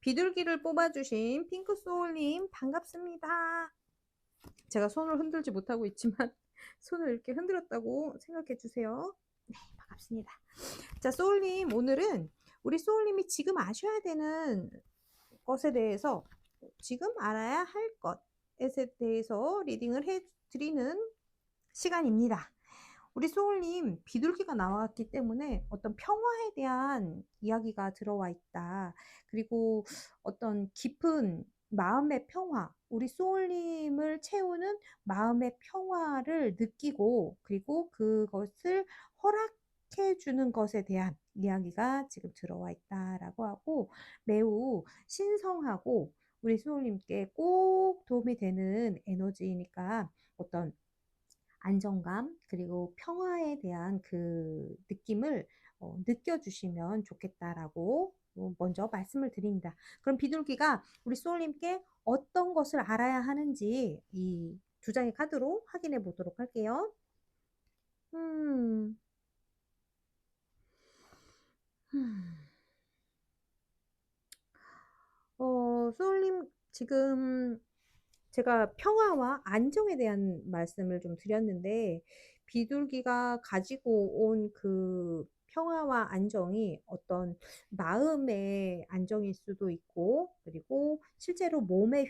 비둘기를 뽑아주신 핑크소울님 반갑습니다. 제가 손을 흔들지 못하고 있지만 손을 이렇게 흔들었다고 생각해 주세요. 네, 반갑습니다. 자, 소울님, 오늘은 우리 소울님이 지금 아셔야 되는 것에 대해서, 지금 알아야 할 것에 대해서 리딩을 해드리는 시간입니다. 우리 소울님, 비둘기가 나왔기 때문에 어떤 평화에 대한 이야기가 들어와 있다. 그리고 어떤 깊은 마음의 평화, 우리 소울님을 채우는 마음의 평화를 느끼고, 그리고 그것을 허락해 주는 것에 대한 이야기가 지금 들어와 있다라고 하고, 매우 신성하고 우리 소울님께 꼭 도움이 되는 에너지니까 어떤 안정감 그리고 평화에 대한 그 느낌을 느껴주시면 좋겠다라고 먼저 말씀을 드립니다. 그럼 비둘기가 우리 소울님께 어떤 것을 알아야 하는지 이 두 장의 카드로 확인해 보도록 할게요. 음, 음. 소울님 지금 제가 평화와 안정에 대한 말씀을 좀 드렸는데, 비둘기가 가지고 온 그 평화와 안정이 어떤 마음의 안정일 수도 있고, 그리고 실제로 몸의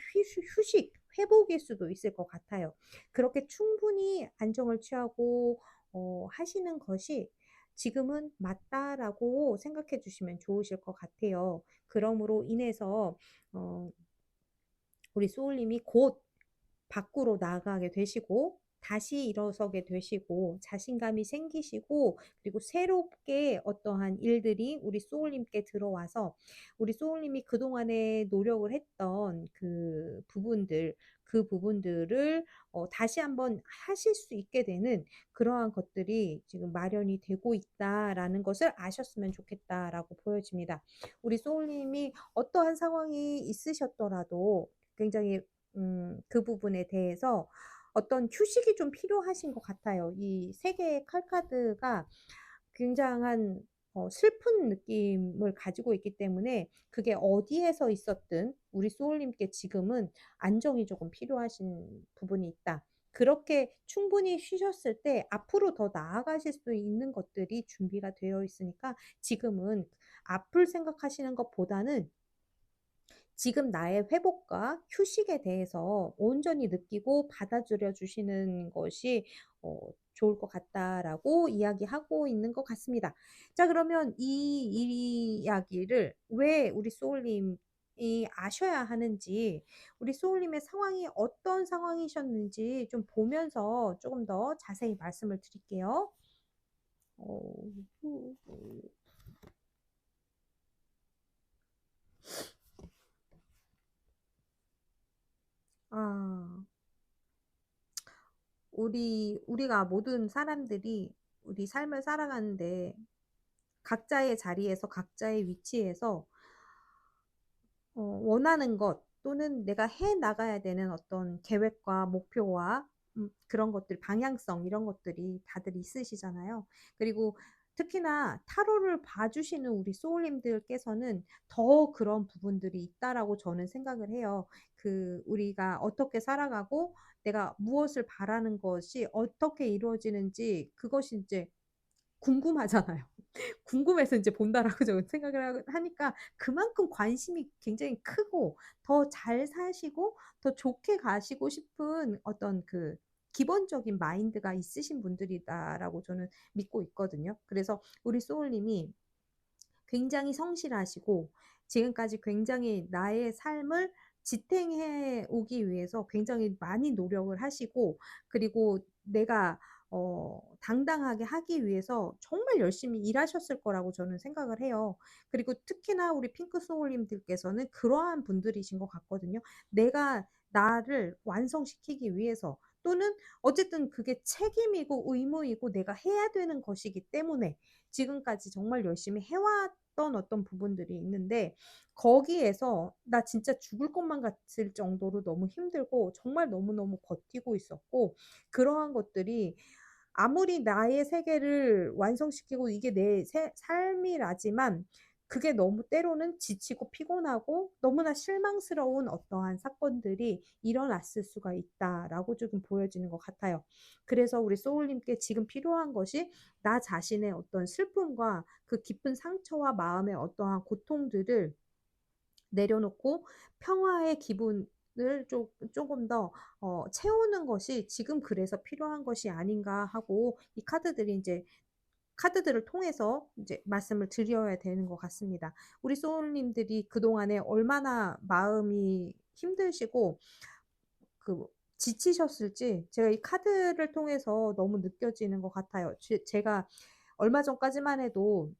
휴식, 회복일 수도 있을 것 같아요. 그렇게 충분히 안정을 취하고 하시는 것이 지금은 맞다라고 생각해 주시면 좋으실 것 같아요. 그러므로 인해서 어, 우리 소울님이 곧 밖으로 나가게 되시고 다시 일어서게 되시고 자신감이 생기시고, 그리고 새롭게 어떠한 일들이 우리 소울님께 들어와서 우리 소울님이 그동안에 노력을 했던 그 부분들을 다시 한번 하실 수 있게 되는 그러한 것들이 지금 마련이 되고 있다라는 것을 아셨으면 좋겠다라고 보여집니다. 우리 소울님이 어떠한 상황이 있으셨더라도 굉장히 그 부분에 대해서 어떤 휴식이 좀 필요하신 것 같아요. 이 세 개의 칼카드가 굉장한 슬픈 느낌을 가지고 있기 때문에 그게 어디에서 있었든 우리 소울님께 지금은 안정이 조금 필요하신 부분이 있다. 그렇게 충분히 쉬셨을 때 앞으로 더 나아가실 수 있는 것들이 준비가 되어 있으니까 지금은 앞을 생각하시는 것보다는 지금 나의 회복과 휴식에 대해서 온전히 느끼고 받아들여 주시는 것이 좋을 것 같다라고 이야기하고 있는 것 같습니다. 자, 그러면 이 이야기를 왜 우리 소울님이 아셔야 하는지, 우리 소울님의 상황이 어떤 상황이셨는지 좀 보면서 조금 더 자세히 말씀을 드릴게요. 어, 아, 우리가 모든 사람들이 우리 삶을 살아가는데 각자의 자리에서 각자의 위치에서 원하는 것 또는 내가 해 나가야 되는 어떤 계획과 목표와 그런 것들, 방향성 이런 것들이 다들 있으시잖아요. 그리고 특히나 타로를 봐주시는 우리 소울님들께서는 더 그런 부분들이 있다라고 저는 생각을 해요. 우리가 어떻게 살아가고 내가 무엇을 바라는 것이 어떻게 이루어지는지 그것이 이제 궁금하잖아요. 궁금해서 이제 본다라고 저는 생각을 하니까 그만큼 관심이 굉장히 크고 더 잘 사시고 더 좋게 가시고 싶은 어떤 그 기본적인 마인드가 있으신 분들이다라고 저는 믿고 있거든요. 그래서 우리 소울님이 굉장히 성실하시고 지금까지 굉장히 나의 삶을 지탱해 오기 위해서 굉장히 많이 노력을 하시고, 그리고 내가 당당하게 하기 위해서 정말 열심히 일하셨을 거라고 저는 생각을 해요. 그리고 특히나 우리 핑크 소울님들께서는 그러한 분들이신 것 같거든요. 내가 나를 완성시키기 위해서, 또는 어쨌든 그게 책임이고 의무이고 내가 해야 되는 것이기 때문에 지금까지 정말 열심히 해왔던 어떤 부분들이 있는데, 거기에서 나 진짜 죽을 것만 같을 정도로 너무 힘들고 정말 너무너무 버티고 있었고, 그러한 것들이 아무리 나의 세계를 완성시키고 이게 내 삶이라지만 그게 너무 때로는 지치고 피곤하고 너무나 실망스러운 어떠한 사건들이 일어났을 수가 있다라고 조금 보여지는 것 같아요. 그래서 우리 소울님께 지금 필요한 것이 나 자신의 어떤 슬픔과 그 깊은 상처와 마음의 어떠한 고통들을 내려놓고 평화의 기분을 조금 더 채우는 것이 지금 그래서 필요한 것이 아닌가 하고 이 카드들이 이제 카드들을 통해서 이제 말씀을 드려야 되는 것 같습니다. 우리 소울님들이 그동안에 얼마나 마음이 힘드시고 그 지치셨을지 제가 이 카드를 통해서 너무 느껴지는 것 같아요. 제가 얼마 전까지만 해도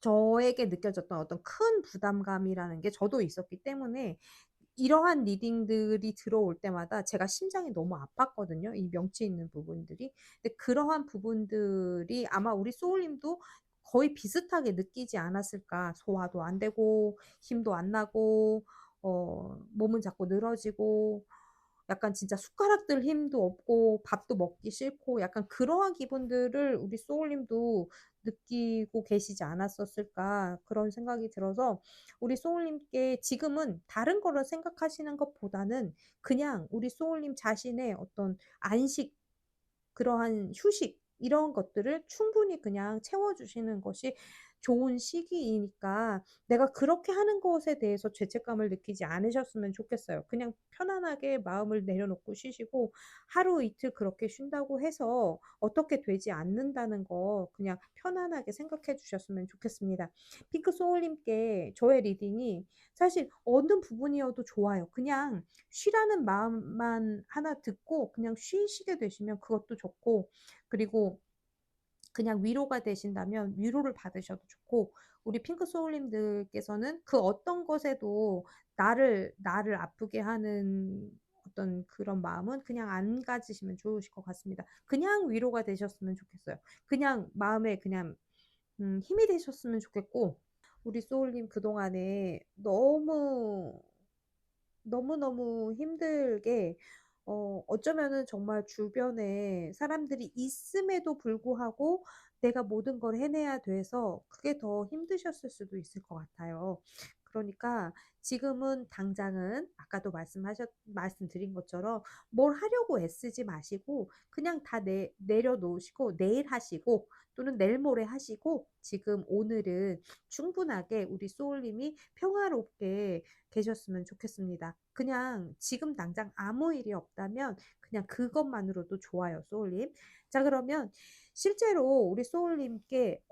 저에게 느껴졌던 어떤 큰 부담감이라는 게 저도 있었기 때문에 이러한 리딩들이 들어올 때마다 제가 심장이 너무 아팠거든요. 이 명치 있는 부분들이. 근데 그러한 부분들이 아마 우리 소울님도 거의 비슷하게 느끼지 않았을까. 소화도 안 되고 힘도 안 나고 몸은 자꾸 늘어지고 약간 진짜 숟가락들 힘도 없고 밥도 먹기 싫고 약간 그러한 기분들을 우리 소울님도 느끼고 계시지 않았었을까 그런 생각이 들어서 우리 소울님께 지금은 다른 거를 생각하시는 것보다는 그냥 우리 소울님 자신의 어떤 안식 그러한 휴식 이런 것들을 충분히 그냥 채워주시는 것이 좋은 시기이니까 내가 그렇게 하는 것에 대해서 죄책감을 느끼지 않으셨으면 좋겠어요. 그냥 편안하게 마음을 내려놓고 쉬시고 하루 이틀 그렇게 쉰다고 해서 어떻게 되지 않는다는 거 그냥 편안하게 생각해 주셨으면 좋겠습니다. 핑크 소울님께 저의 리딩이 사실 어느 부분이어도 좋아요. 그냥 쉬라는 마음만 하나 듣고 그냥 쉬시게 되시면 그것도 좋고 그리고 그냥 위로가 되신다면 위로를 받으셔도 좋고 우리 핑크 소울님들께서는 그 어떤 것에도 나를 아프게 하는 어떤 그런 마음은 그냥 안 가지시면 좋으실 것 같습니다. 그냥 위로가 되셨으면 좋겠어요. 그냥 마음에 그냥 힘이 되셨으면 좋겠고 우리 소울님 그동안에 너무너무 힘들게 어쩌면은 정말 주변에 사람들이 있음에도 불구하고 내가 모든 걸 해내야 돼서 그게 더 힘드셨을 수도 있을 것 같아요. 그러니까 지금은 당장은 아까도 말씀드린 것처럼 뭘 하려고 애쓰지 마시고 그냥 다 내려놓으시고 내일 하시고 또는 내일 모레 하시고 지금 오늘은 충분하게 우리 소울님이 평화롭게 계셨으면 좋겠습니다. 그냥 지금 당장 아무 일이 없다면 그냥 그것만으로도 좋아요, 소울님. 자, 그러면 실제로 우리 소울님께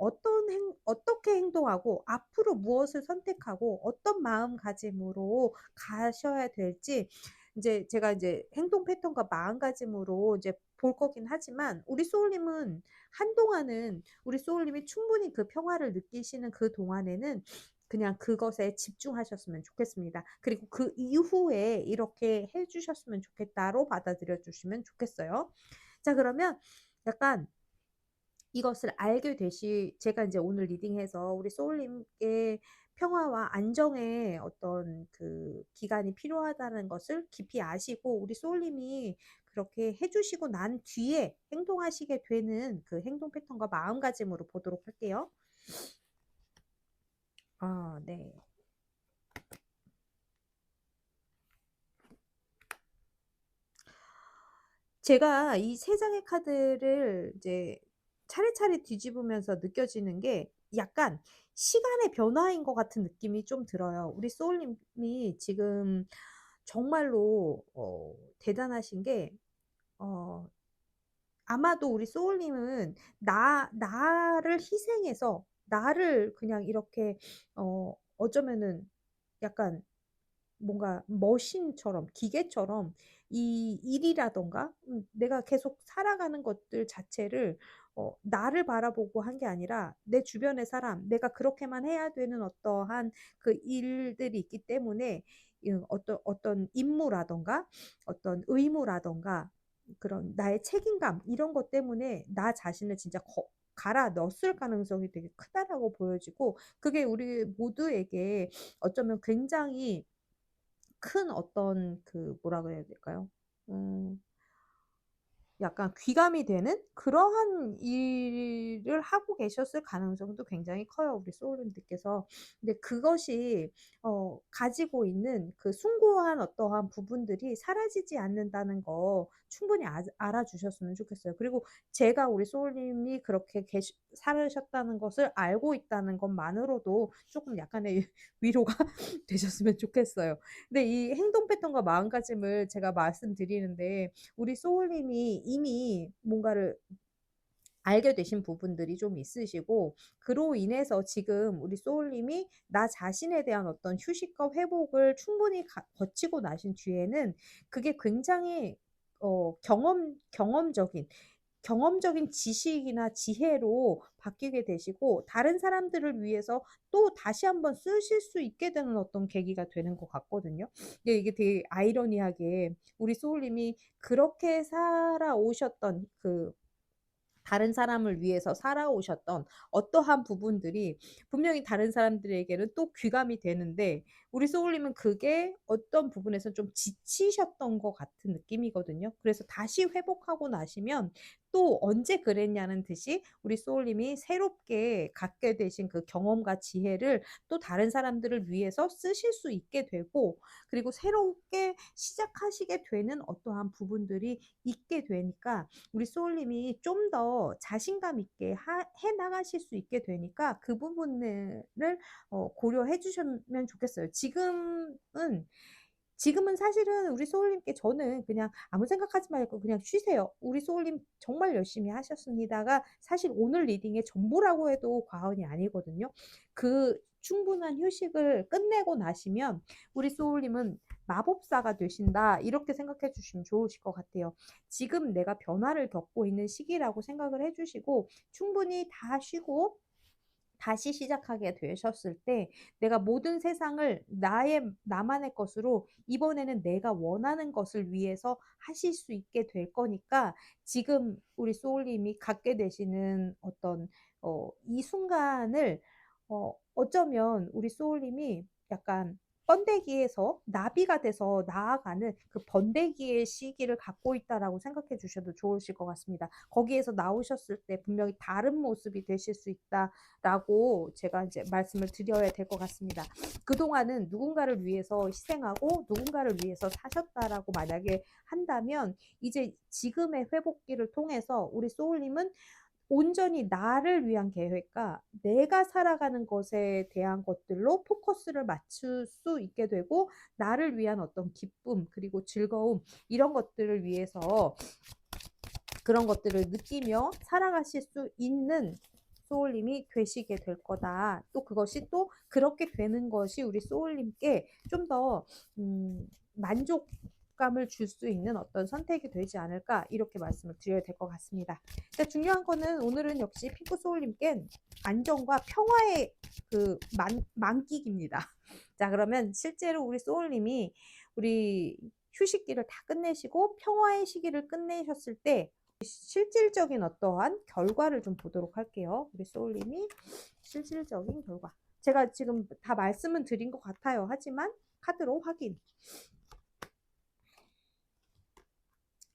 어떻게 행동하고 앞으로 무엇을 선택하고 어떤 마음가짐으로 가셔야 될지 이제 제가 이제 행동 패턴과 마음가짐으로 이제 볼 거긴 하지만 우리 소울님은 한동안은 우리 소울님이 충분히 그 평화를 느끼시는 그 동안에는 그냥 그것에 집중하셨으면 좋겠습니다. 그리고 그 이후에 이렇게 해 주셨으면 좋겠다로 받아들여 주시면 좋겠어요. 자, 그러면 약간 이것을 알게 제가 이제 오늘 리딩해서 우리 소울님께 평화와 안정의 어떤 그 기간이 필요하다는 것을 깊이 아시고 우리 소울님이 그렇게 해 주시고 난 뒤에 행동하시게 되는 그 행동 패턴과 마음가짐으로 보도록 할게요. 아, 네. 제가 이 세 장의 카드를 이제 차례차례 뒤집으면서 느껴지는 게 약간 시간의 변화인 것 같은 느낌이 좀 들어요. 우리 소울님이 지금 정말로 대단하신 게 어, 아마도 우리 소울님은 나를 희생해서 나를 그냥 이렇게 어쩌면은 약간 뭔가 머신처럼 기계처럼 이 일이라던가 내가 계속 살아가는 것들 자체를 나를 바라보고 한 게 아니라 내 주변의 사람, 내가 그렇게만 해야 되는 어떠한 그 일들이 있기 때문에 어떤 임무라던가 어떤 의무라던가 그런 나의 책임감 이런 것 때문에 나 자신을 진짜 갈아 넣었을 가능성이 되게 크다라고 보여지고 그게 우리 모두에게 어쩌면 굉장히 큰 어떤 그 뭐라 그래야 될까요? 음, 약간 귀감이 되는 그러한 일을 하고 계셨을 가능성도 굉장히 커요, 우리 소울님들께서. 근데 그것이 가지고 있는 그 숭고한 어떠한 부분들이 사라지지 않는다는 거 충분히 알아주셨으면 좋겠어요. 그리고 제가 우리 소울님이 그렇게 살으셨다는 것을 알고 있다는 것만으로도 조금 약간의 위로가 되셨으면 좋겠어요. 근데 이 행동 패턴과 마음가짐을 제가 말씀드리는데 우리 소울님이 이미 뭔가를 알게 되신 부분들이 좀 있으시고 그로 인해서 지금 우리 소울님이 나 자신에 대한 어떤 휴식과 회복을 충분히 거치고 나신 뒤에는 그게 굉장히 경험적인 지식이나 지혜로 바뀌게 되시고 다른 사람들을 위해서 또 다시 한번 쓰실 수 있게 되는 어떤 계기가 되는 것 같거든요. 근데 이게 되게 아이러니하게 우리 소울님이 그렇게 살아오셨던 그 다른 사람을 위해서 살아오셨던 어떠한 부분들이 분명히 다른 사람들에게는 또 귀감이 되는데 우리 소울님은 그게 어떤 부분에서 좀 지치셨던 것 같은 느낌이거든요. 그래서 다시 회복하고 나시면 또 언제 그랬냐는 듯이 우리 소울님이 새롭게 갖게 되신 그 경험과 지혜를 또 다른 사람들을 위해서 쓰실 수 있게 되고 그리고 새롭게 시작하시게 되는 어떠한 부분들이 있게 되니까 우리 소울님이 좀 더 자신감 있게 해 나가실 수 있게 되니까 그 부분을 고려해 주셨으면 좋겠어요. 지금은 사실은 우리 소울님께 저는 그냥 아무 생각하지 말고 그냥 쉬세요. 우리 소울님 정말 열심히 하셨습니다가 사실 오늘 리딩의 전부라고 해도 과언이 아니거든요. 그 충분한 휴식을 끝내고 나시면 우리 소울님은 마법사가 되신다. 이렇게 생각해 주시면 좋으실 것 같아요. 지금 내가 변화를 겪고 있는 시기라고 생각을 해 주시고 충분히 다 쉬고 다시 시작하게 되셨을 때 내가 모든 세상을 나만의 것으로 이번에는 내가 원하는 것을 위해서 하실 수 있게 될 거니까 지금 우리 소울님이 갖게 되시는 어떤 이 순간을 어쩌면 우리 소울님이 약간 번데기에서 나비가 돼서 나아가는 그 번데기의 시기를 갖고 있다라고 생각해 주셔도 좋으실 것 같습니다. 거기에서 나오셨을 때 분명히 다른 모습이 되실 수 있다. 라고 제가 이제 말씀을 드려야 될 것 같습니다. 그동안은 누군가를 위해서 희생하고 누군가를 위해서 사셨다라고 만약에 한다면 이제 지금의 회복기를 통해서 우리 소울님은 온전히 나를 위한 계획과 내가 살아가는 것에 대한 것들로 포커스를 맞출 수 있게 되고 나를 위한 어떤 기쁨 그리고 즐거움 이런 것들을 위해서 그런 것들을 느끼며 살아가실 수 있는 소울님이 되시게 될 거다. 또 그것이 또 그렇게 되는 것이 우리 소울님께 좀 더 만족감을 줄 수 있는 어떤 선택이 되지 않을까 이렇게 말씀을 드려야 될 것 같습니다. 근데 중요한 거는 오늘은 역시 핑크 소울님께 안정과 평화의 그 만끽입니다. 자 그러면 실제로 우리 소울님이 우리 휴식기를 다 끝내시고 평화의 시기를 끝내셨을 때 실질적인 어떠한 결과를 좀 보도록 할게요. 우리 소울님이 실질적인 결과. 제가 지금 다 말씀은 드린 것 같아요. 하지만 카드로 확인.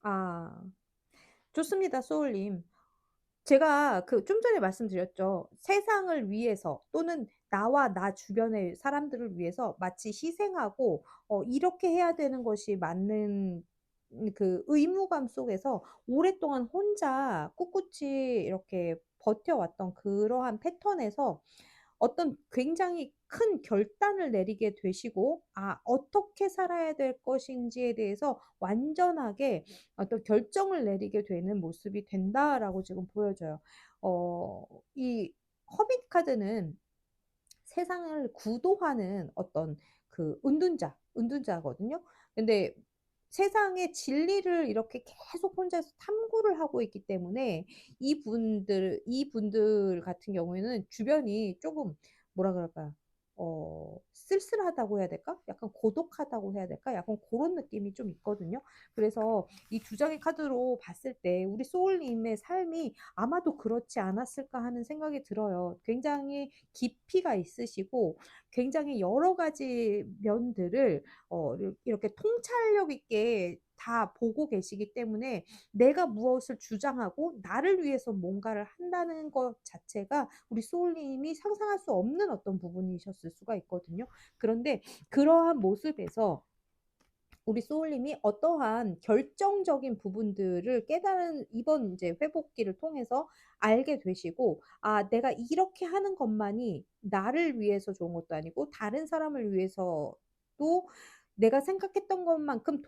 아, 좋습니다. 소울님. 제가 그 좀 전에 말씀드렸죠. 세상을 위해서 또는 나와 나 주변의 사람들을 위해서 마치 희생하고 이렇게 해야 되는 것이 맞는 그 의무감 속에서 오랫동안 혼자 꿋꿋이 이렇게 버텨왔던 그러한 패턴에서 어떤 굉장히 큰 결단을 내리게 되시고 어떻게 살아야 될 것인지에 대해서 완전하게 어떤 결정을 내리게 되는 모습이 된다라고 지금 보여져요. 이 허밋 카드는 세상을 구도하는 어떤 그 은둔자거든요. 근데 세상의 진리를 이렇게 계속 혼자서 탐구를 하고 있기 때문에 이분들 같은 경우에는 주변이 조금 뭐라 그럴까요? 쓸쓸하다고 해야 될까? 약간 고독하다고 해야 될까? 약간 그런 느낌이 좀 있거든요. 그래서 이 두 장의 카드로 봤을 때 우리 소울님의 삶이 아마도 그렇지 않았을까 하는 생각이 들어요. 굉장히 깊이가 있으시고 굉장히 여러 가지 면들을 이렇게 통찰력 있게 다 보고 계시기 때문에 내가 무엇을 주장하고 나를 위해서 뭔가를 한다는 것 자체가 우리 소울님이 상상할 수 없는 어떤 부분이셨을 수가 있거든요. 그런데 그러한 모습에서 우리 소울님이 어떠한 결정적인 부분들을 깨달은 이번 이제 회복기를 통해서 알게 되시고, 아, 내가 이렇게 하는 것만이 나를 위해서 좋은 것도 아니고 다른 사람을 위해서도 내가 생각했던 것만큼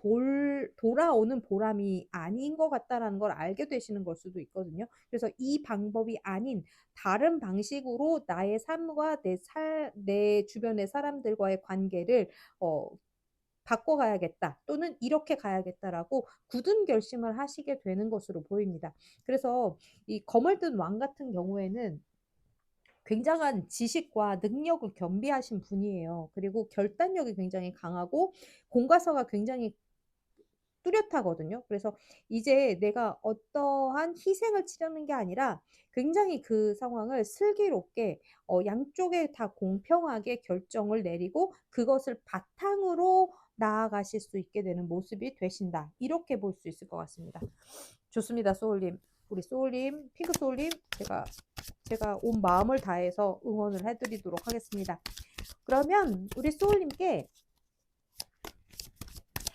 돌아오는 보람이 아닌 것 같다라는 걸 알게 되시는 걸 수도 있거든요. 그래서 이 방법이 아닌 다른 방식으로 나의 삶과 내 주변의 사람들과의 관계를 어, 바꿔가야겠다 또는 이렇게 가야겠다라고 굳은 결심을 하시게 되는 것으로 보입니다. 그래서 이 거물든 왕 같은 경우에는 굉장한 지식과 능력을 겸비하신 분이에요. 그리고 결단력이 굉장히 강하고 공과사가 굉장히 뚜렷하거든요. 그래서 이제 내가 어떠한 희생을 치르는 게 아니라 굉장히 그 상황을 슬기롭게 양쪽에 다 공평하게 결정을 내리고 그것을 바탕으로 나아가실 수 있게 되는 모습이 되신다. 이렇게 볼 수 있을 것 같습니다. 좋습니다, 소울님. 우리 소울님, 핑크 소울님, 제가 온 마음을 다해서 응원을 해드리도록 하겠습니다. 그러면 우리 소울님께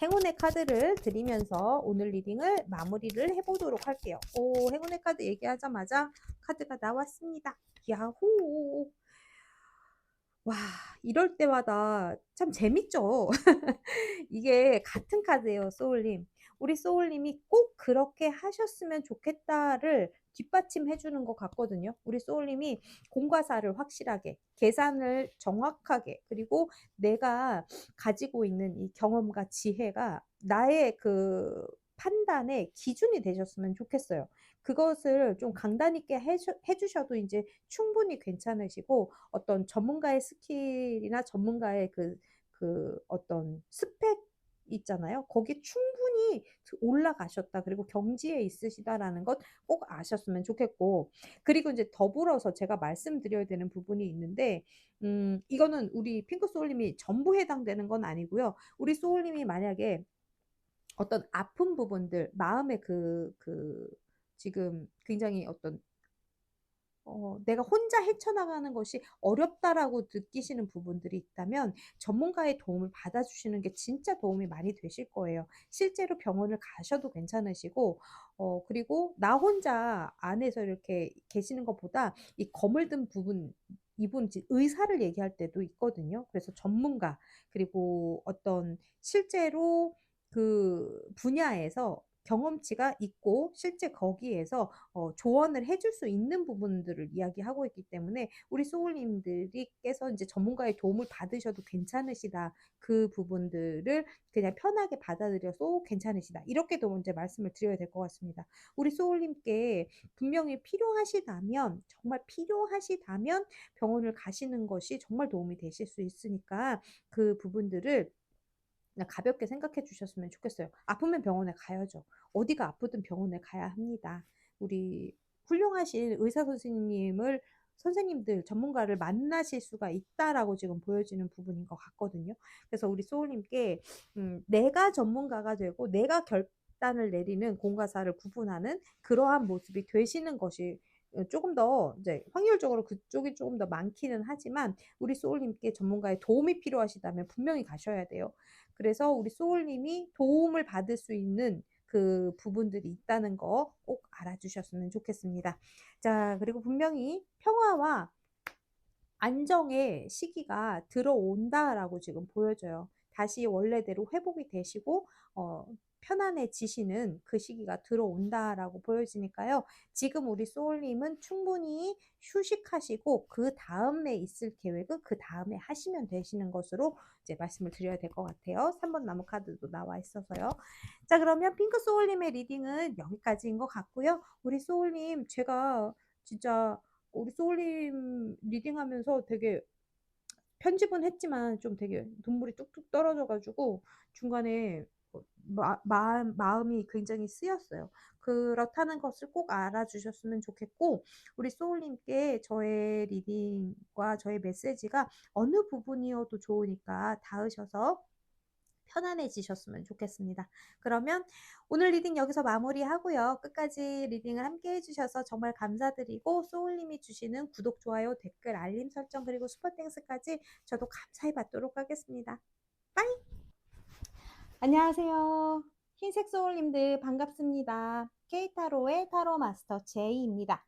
행운의 카드를 드리면서 오늘 리딩을 마무리를 해보도록 할게요. 오, 행운의 카드 얘기하자마자 카드가 나왔습니다. 야호! 와, 이럴 때마다 참 재밌죠? 이게 같은 카드예요, 소울님. 우리 소울님이 꼭 그렇게 하셨으면 좋겠다를 뒷받침해 주는 것 같거든요. 우리 소울님이 공과 사를 확실하게, 계산을 정확하게, 그리고 내가 가지고 있는 이 경험과 지혜가 나의 그 판단의 기준이 되셨으면 좋겠어요. 그것을 좀 강단 있게 해주셔도 이제 충분히 괜찮으시고, 어떤 전문가의 스킬이나 전문가의 그 어떤 스펙 있잖아요. 거기 충분히 올라가셨다. 그리고 경지에 있으시다라는 것 꼭 아셨으면 좋겠고. 그리고 이제 더불어서 제가 말씀드려야 되는 부분이 있는데, 이거는 우리 핑크 소울님이 전부 해당되는 건 아니고요. 우리 소울님이 만약에 어떤 아픈 부분들, 마음의 지금 굉장히 어떤 내가 혼자 헤쳐나가는 것이 어렵다라고 느끼시는 부분들이 있다면 전문가의 도움을 받아주시는 게 진짜 도움이 많이 되실 거예요. 실제로 병원을 가셔도 괜찮으시고, 그리고 나 혼자 안에서 이렇게 계시는 것보다 이 거물든 부분, 이분 의사를 얘기할 때도 있거든요. 그래서 전문가, 그리고 어떤 실제로 그 분야에서 경험치가 있고 실제 거기에서 조언을 해줄 수 있는 부분들을 이야기하고 있기 때문에 우리 소울님들께서 이제 전문가의 도움을 받으셔도 괜찮으시다. 그 부분들을 그냥 편하게 받아들여서 괜찮으시다. 이렇게도 이제 말씀을 드려야 될 것 같습니다. 우리 소울님께 분명히 필요하시다면, 정말 필요하시다면 병원을 가시는 것이 정말 도움이 되실 수 있으니까 그 부분들을 그냥 가볍게 생각해 주셨으면 좋겠어요. 아프면 병원에 가야죠. 어디가 아프든 병원에 가야 합니다. 우리 훌륭하신 의사 선생님들, 전문가를 만나실 수가 있다라고 지금 보여지는 부분인 것 같거든요. 그래서 우리 소울님께 내가 전문가가 되고 내가 결단을 내리는 공과사를 구분하는 그러한 모습이 되시는 것이 조금 더 이제 확률적으로 그쪽이 조금 더 많기는 하지만 우리 소울님께 전문가의 도움이 필요하시다면 분명히 가셔야 돼요. 그래서 우리 소울님이 도움을 받을 수 있는 그 부분들이 있다는 거 꼭 알아주셨으면 좋겠습니다. 자, 그리고 분명히 평화와 안정의 시기가 들어온다라고 지금 보여져요. 다시 원래대로 회복이 되시고 편안해지시는 그 시기가 들어온다라고 보여지니까요. 지금 우리 소울님은 충분히 휴식하시고 그 다음에 있을 계획은 그 다음에 하시면 되시는 것으로 이제 말씀을 드려야 될 것 같아요. 3번 나무 카드도 나와 있어서요. 자, 그러면 핑크 소울님의 리딩은 여기까지인 것 같고요. 우리 소울님, 제가 진짜 우리 소울님 리딩하면서 되게 편집은 했지만 좀 되게 눈물이 뚝뚝 떨어져가지고 중간에 마음이 굉장히 쓰였어요. 그렇다는 것을 꼭 알아주셨으면 좋겠고, 우리 소울님께 저의 리딩과 저의 메시지가 어느 부분이어도 좋으니까 닿으셔서 편안해지셨으면 좋겠습니다. 그러면 오늘 리딩 여기서 마무리하고요. 끝까지 리딩을 함께 해주셔서 정말 감사드리고 소울님이 주시는 구독, 좋아요, 댓글, 알림 설정 그리고 슈퍼땡스까지 저도 감사히 받도록 하겠습니다. 빠이! 안녕하세요. 흰색 소울님들 반갑습니다. K타로의 타로 마스터 제이입니다.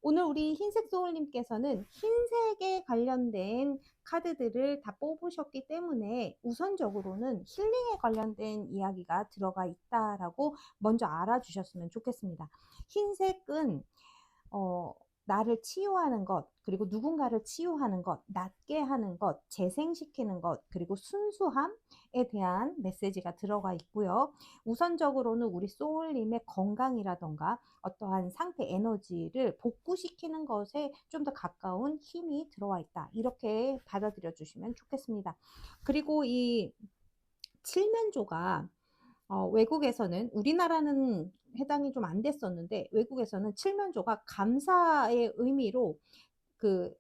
오늘 우리 흰색 소울님께서는 흰색에 관련된 카드들을 다 뽑으셨기 때문에 우선적으로는 힐링에 관련된 이야기가 들어가 있다라고 먼저 알아주셨으면 좋겠습니다. 흰색은 나를 치유하는 것, 그리고 누군가를 치유하는 것, 낫게 하는 것, 재생시키는 것, 그리고 순수함에 대한 메시지가 들어가 있고요. 우선적으로는 우리 소울님의 건강이라던가 어떠한 상태 에너지를 복구시키는 것에 좀 더 가까운 힘이 들어와 있다. 이렇게 받아들여 주시면 좋겠습니다. 그리고 이 칠면조가 외국에서는, 우리나라는 해당이 좀 안 됐었는데 외국에서는 칠면조가 감사의 의미로 그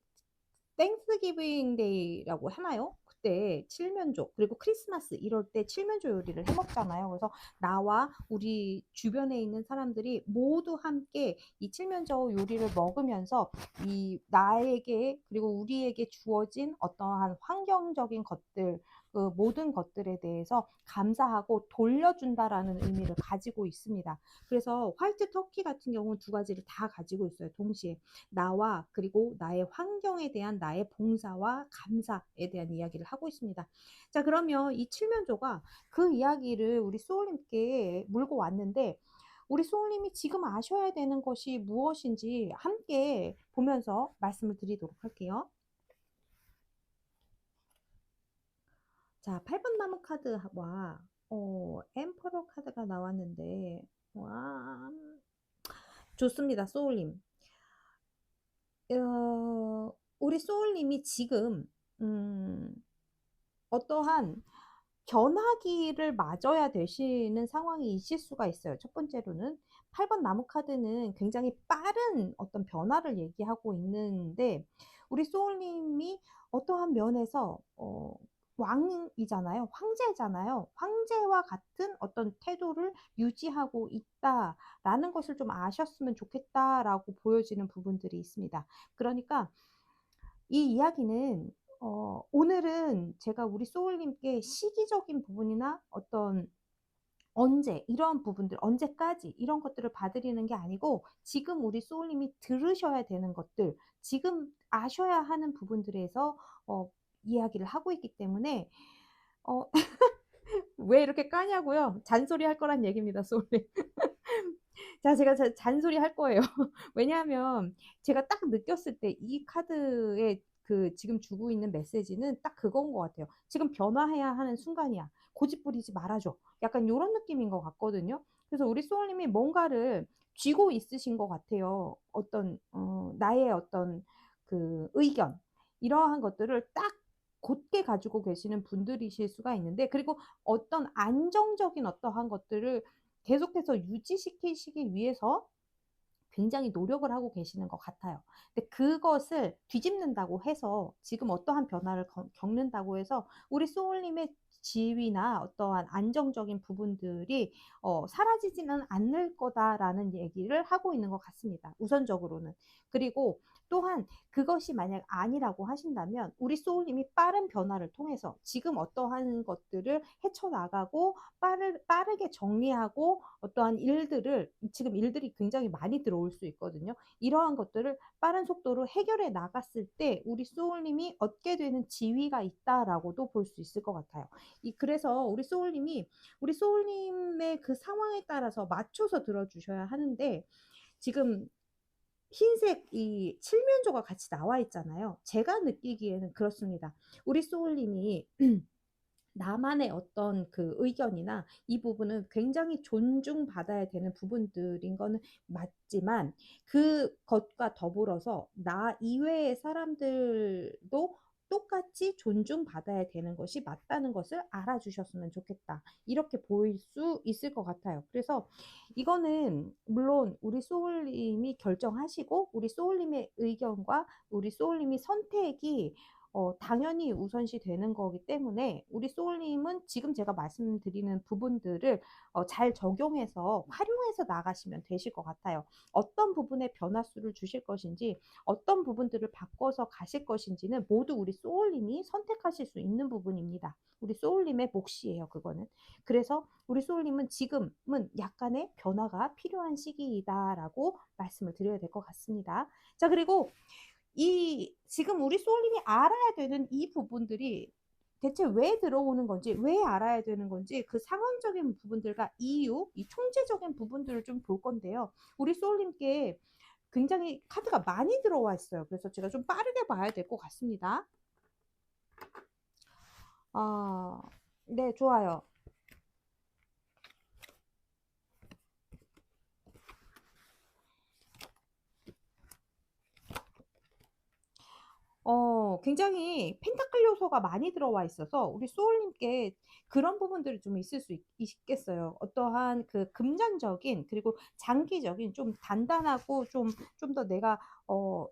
땡스기빙 데이라고 하나요? 그때 칠면조, 그리고 크리스마스 이럴 때 칠면조 요리를 해 먹잖아요. 그래서 나와 우리 주변에 있는 사람들이 모두 함께 이 칠면조 요리를 먹으면서 이 나에게 그리고 우리에게 주어진 어떠한 환경적인 것들, 그 모든 것들에 대해서 감사하고 돌려준다라는 의미를 가지고 있습니다. 그래서 화이트 터키 같은 경우는 두 가지를 다 가지고 있어요. 동시에 나와 그리고 나의 환경에 대한 나의 봉사와 감사에 대한 이야기를 하고 있습니다. 자, 그러면 이 칠면조가 그 이야기를 우리 소울님께 물고 왔는데 우리 소울님이 지금 아셔야 되는 것이 무엇인지 함께 보면서 말씀을 드리도록 할게요. 자, 8번 나무 카드와 엠퍼러 카드가 나왔는데 와, 좋습니다. 소울님. 우리 소울님이 지금 어떠한 변화기를 맞아야 되시는 상황이 있을 수가 있어요. 첫 번째로는 8번 나무 카드는 굉장히 빠른 어떤 변화를 얘기하고 있는데 우리 소울님이 어떠한 면에서 왕이잖아요. 황제잖아요. 황제와 같은 어떤 태도를 유지하고 있다라는 것을 좀 아셨으면 좋겠다라고 보여지는 부분들이 있습니다. 그러니까 이 이야기는 오늘은 제가 우리 소울님께 시기적인 부분이나 어떤 언제 이러한 부분들 언제까지 이런 것들을 봐드리는 게 아니고 지금 우리 소울님이 들으셔야 되는 것들 지금 아셔야 하는 부분들에서 이야기를 하고 있기 때문에 어, 왜 이렇게 까냐고요? 잔소리 할 거란 얘기입니다, 소울님. 자, 제가 잔소리 할 거예요. 왜냐하면 제가 딱 느꼈을 때 이 카드에 그 지금 주고 있는 메시지는 딱 그건 것 같아요. 지금 변화해야 하는 순간이야. 고집 부리지 말아줘. 약간 이런 느낌인 것 같거든요. 그래서 우리 소울님이 뭔가를 쥐고 있으신 것 같아요. 어떤 나의 어떤 그 의견 이러한 것들을 딱 곧게 가지고 계시는 분들이실 수가 있는데 그리고 어떤 안정적인 어떠한 것들을 계속해서 유지시키시기 위해서 굉장히 노력을 하고 계시는 것 같아요. 근데 그것을 뒤집는다고 해서 지금 어떠한 변화를 겪는다고 해서 우리 소울님의 지위나 어떠한 안정적인 부분들이 사라지지는 않을 거다라는 얘기를 하고 있는 것 같습니다. 우선적으로는. 그리고 또한 그것이 만약 아니라고 하신다면 우리 소울님이 빠른 변화를 통해서 지금 어떠한 것들을 헤쳐나가고 빠르게 정리하고 어떠한 일들을 지금 일들이 굉장히 많이 들어올 수 있거든요. 이러한 것들을 빠른 속도로 해결해 나갔을 때 우리 소울님이 얻게 되는 지위가 있다라고도 볼 수 있을 것 같아요. 그래서 우리 소울님의 그 상황에 따라서 맞춰서 들어주셔야 하는데 지금 흰색 이 칠면조가 같이 나와 있잖아요. 제가 느끼기에는 그렇습니다. 우리 소울님이 나만의 어떤 그 의견이나 이 부분은 굉장히 존중받아야 되는 부분들인 거는 맞지만 그것과 더불어서 나 이외의 사람들도 똑같이 존중받아야 되는 것이 맞다는 것을 알아주셨으면 좋겠다. 이렇게 보일 수 있을 것 같아요. 그래서 이거는 물론 우리 소울님이 결정하시고 우리 소울님의 의견과 우리 소울님이 선택이 당연히 우선시 되는 거기 때문에 우리 소울님은 지금 제가 말씀드리는 부분들을 잘 적용해서 활용해서 나가시면 되실 것 같아요. 어떤 부분에 변화수를 주실 것인지, 어떤 부분들을 바꿔서 가실 것인지는 모두 우리 소울님이 선택하실 수 있는 부분입니다. 우리 소울님의 몫이에요, 그거는. 그래서 우리 소울님은 지금은 약간의 변화가 필요한 시기이다라고 말씀을 드려야 될 것 같습니다. 자, 그리고 지금 우리 소울님이 알아야 되는 이 부분들이 대체 왜 들어오는 건지, 왜 알아야 되는 건지, 그 상황적인 부분들과 이유, 이 총체적인 부분들을 좀 볼 건데요. 우리 소울님께 굉장히 카드가 많이 들어와 있어요. 그래서 제가 좀 빠르게 봐야 될 것 같습니다. 아, 네, 좋아요. 굉장히 펜타클 요소가 많이 들어와 있어서 우리 소울님께 그런 부분들이 좀 있을 수 있겠어요. 어떠한 그 금전적인 그리고 장기적인 좀 단단하고 좀 더 내가 어,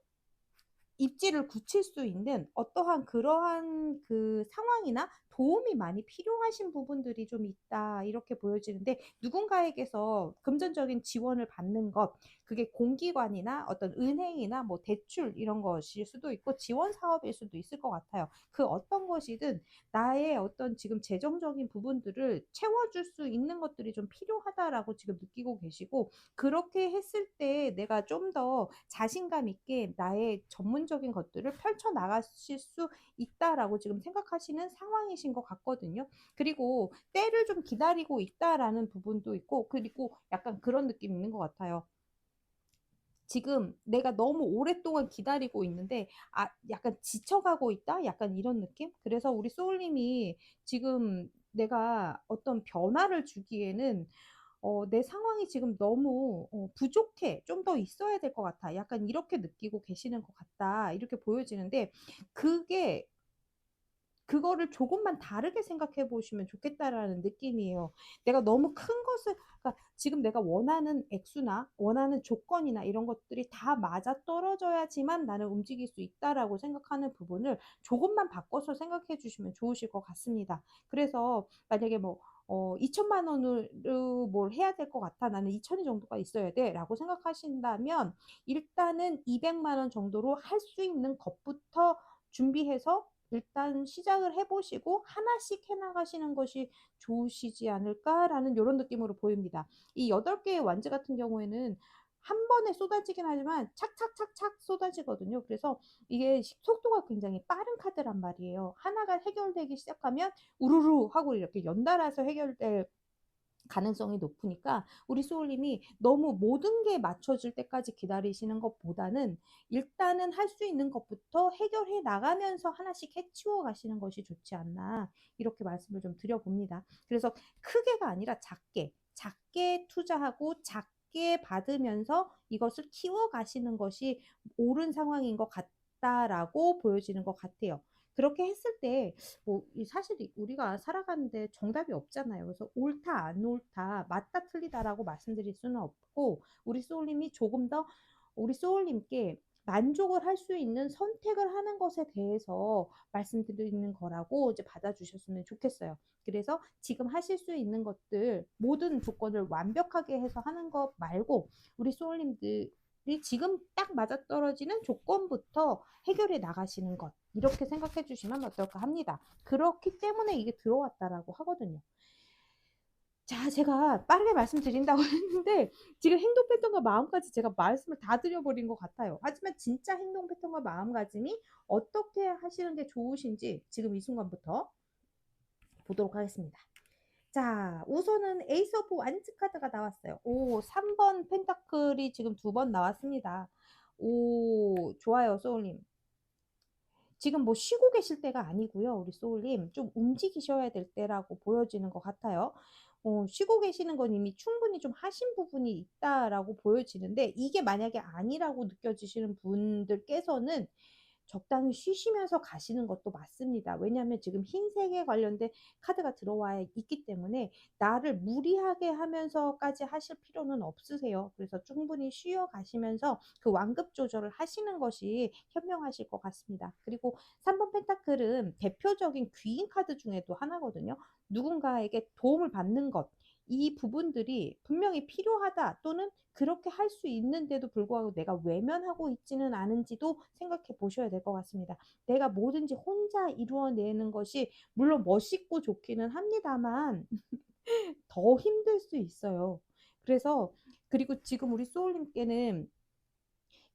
입지를 굳힐 수 있는 어떠한 그러한 그 상황이나 도움이 많이 필요하신 부분들이 좀 있다 이렇게 보여지는데 누군가에게서 금전적인 지원을 받는 것 그게 공기관이나 어떤 은행이나 뭐 대출 이런 것일 수도 있고 지원 사업일 수도 있을 것 같아요. 그 어떤 것이든 나의 어떤 지금 재정적인 부분들을 채워줄 수 있는 것들이 좀 필요하다라고 지금 느끼고 계시고 그렇게 했을 때 내가 좀 더 자신감 있게 나의 전문적인 것들을 펼쳐 나가실 수 있다라고 지금 생각하시는 상황이신 것 같거든요. 그리고 때를 좀 기다리고 있다라는 부분도 있고, 그리고 약간 그런 느낌 있는 것 같아요. 지금 내가 너무 오랫동안 기다리고 있는데, 약간 지쳐가고 있다? 약간 이런 느낌? 그래서 우리 소울님이 지금 내가 어떤 변화를 주기에는 내 상황이 지금 너무 부족해. 좀 더 있어야 될 것 같아. 약간 이렇게 느끼고 계시는 것 같다. 이렇게 보여지는데, 그게 그거를 조금만 다르게 생각해 보시면 좋겠다라는 느낌이에요. 내가 너무 큰 것을, 그러니까 지금 내가 원하는 액수나 원하는 조건이나 이런 것들이 다 맞아 떨어져야지만 나는 움직일 수 있다라고 생각하는 부분을 조금만 바꿔서 생각해 주시면 좋으실 것 같습니다. 그래서 만약에 뭐 2천만 원으로 뭘 해야 될 것 같아. 나는 2천이 정도가 있어야 돼. 라고 생각하신다면 일단은 200만 원 정도로 할 수 있는 것부터 준비해서 일단 시작을 해보시고 하나씩 해나가시는 것이 좋으시지 않을까라는 이런 느낌으로 보입니다. 이 8개의 완즈 같은 경우에는 한 번에 쏟아지긴 하지만 착착착착 쏟아지거든요. 그래서 이게 속도가 굉장히 빠른 카드란 말이에요. 하나가 해결되기 시작하면 우르르 하고 이렇게 연달아서 해결될 가능성이 높으니까 우리 소울님이 너무 모든 게 맞춰질 때까지 기다리시는 것보다는 일단은 할 수 있는 것부터 해결해 나가면서 하나씩 해치워 가시는 것이 좋지 않나 이렇게 말씀을 좀 드려봅니다. 그래서 크게가 아니라 작게 작게 투자하고 작게 받으면서 이것을 키워 가시는 것이 옳은 상황인 것 같다라고 보여지는 것 같아요. 그렇게 했을 때 뭐 사실 우리가 살아가는데 정답이 없잖아요. 그래서 옳다 안 옳다 맞다 틀리다라고 말씀드릴 수는 없고 우리 소울님이 조금 더 우리 소울님께 만족을 할 수 있는 선택을 하는 것에 대해서 말씀드리는 거라고 이제 받아주셨으면 좋겠어요. 그래서 지금 하실 수 있는 것들 모든 조건을 완벽하게 해서 하는 것 말고 우리 소울님들이 지금 딱 맞아떨어지는 조건부터 해결해 나가시는 것 이렇게 생각해 주시면 어떨까 합니다. 그렇기 때문에 이게 들어왔다라고 하거든요. 자, 제가 빠르게 말씀드린다고 했는데 지금 행동 패턴과 마음가짐 제가 말씀을 다 드려버린 것 같아요. 하지만 진짜 행동 패턴과 마음가짐이 어떻게 하시는 게 좋으신지 지금 이 순간부터 보도록 하겠습니다. 자, 우선은 에이스 오브 완즈 카드가 나왔어요. 오, 3번 펜타클이 지금 2번 나왔습니다. 오, 좋아요, 소울님. 지금 뭐 쉬고 계실 때가 아니고요. 우리 소울님 좀 움직이셔야 될 때라고 보여지는 것 같아요. 쉬고 계시는 건 이미 충분히 좀 하신 부분이 있다라고 보여지는데 이게 만약에 아니라고 느껴지시는 분들께서는 적당히 쉬시면서 가시는 것도 맞습니다. 왜냐하면 지금 흰색에 관련된 카드가 들어와 있기 때문에 나를 무리하게 하면서까지 하실 필요는 없으세요. 그래서 충분히 쉬어 가시면서 그 완급 조절을 하시는 것이 현명하실 것 같습니다. 그리고 3번 펜타클은 대표적인 귀인 카드 중에도 하나거든요. 누군가에게 도움을 받는 것. 이 부분들이 분명히 필요하다 또는 그렇게 할 수 있는데도 불구하고 내가 외면하고 있지는 않은지도 생각해 보셔야 될 것 같습니다. 내가 뭐든지 혼자 이루어내는 것이 물론 멋있고 좋기는 합니다만 더 힘들 수 있어요. 그래서 그리고 지금 우리 소울님께는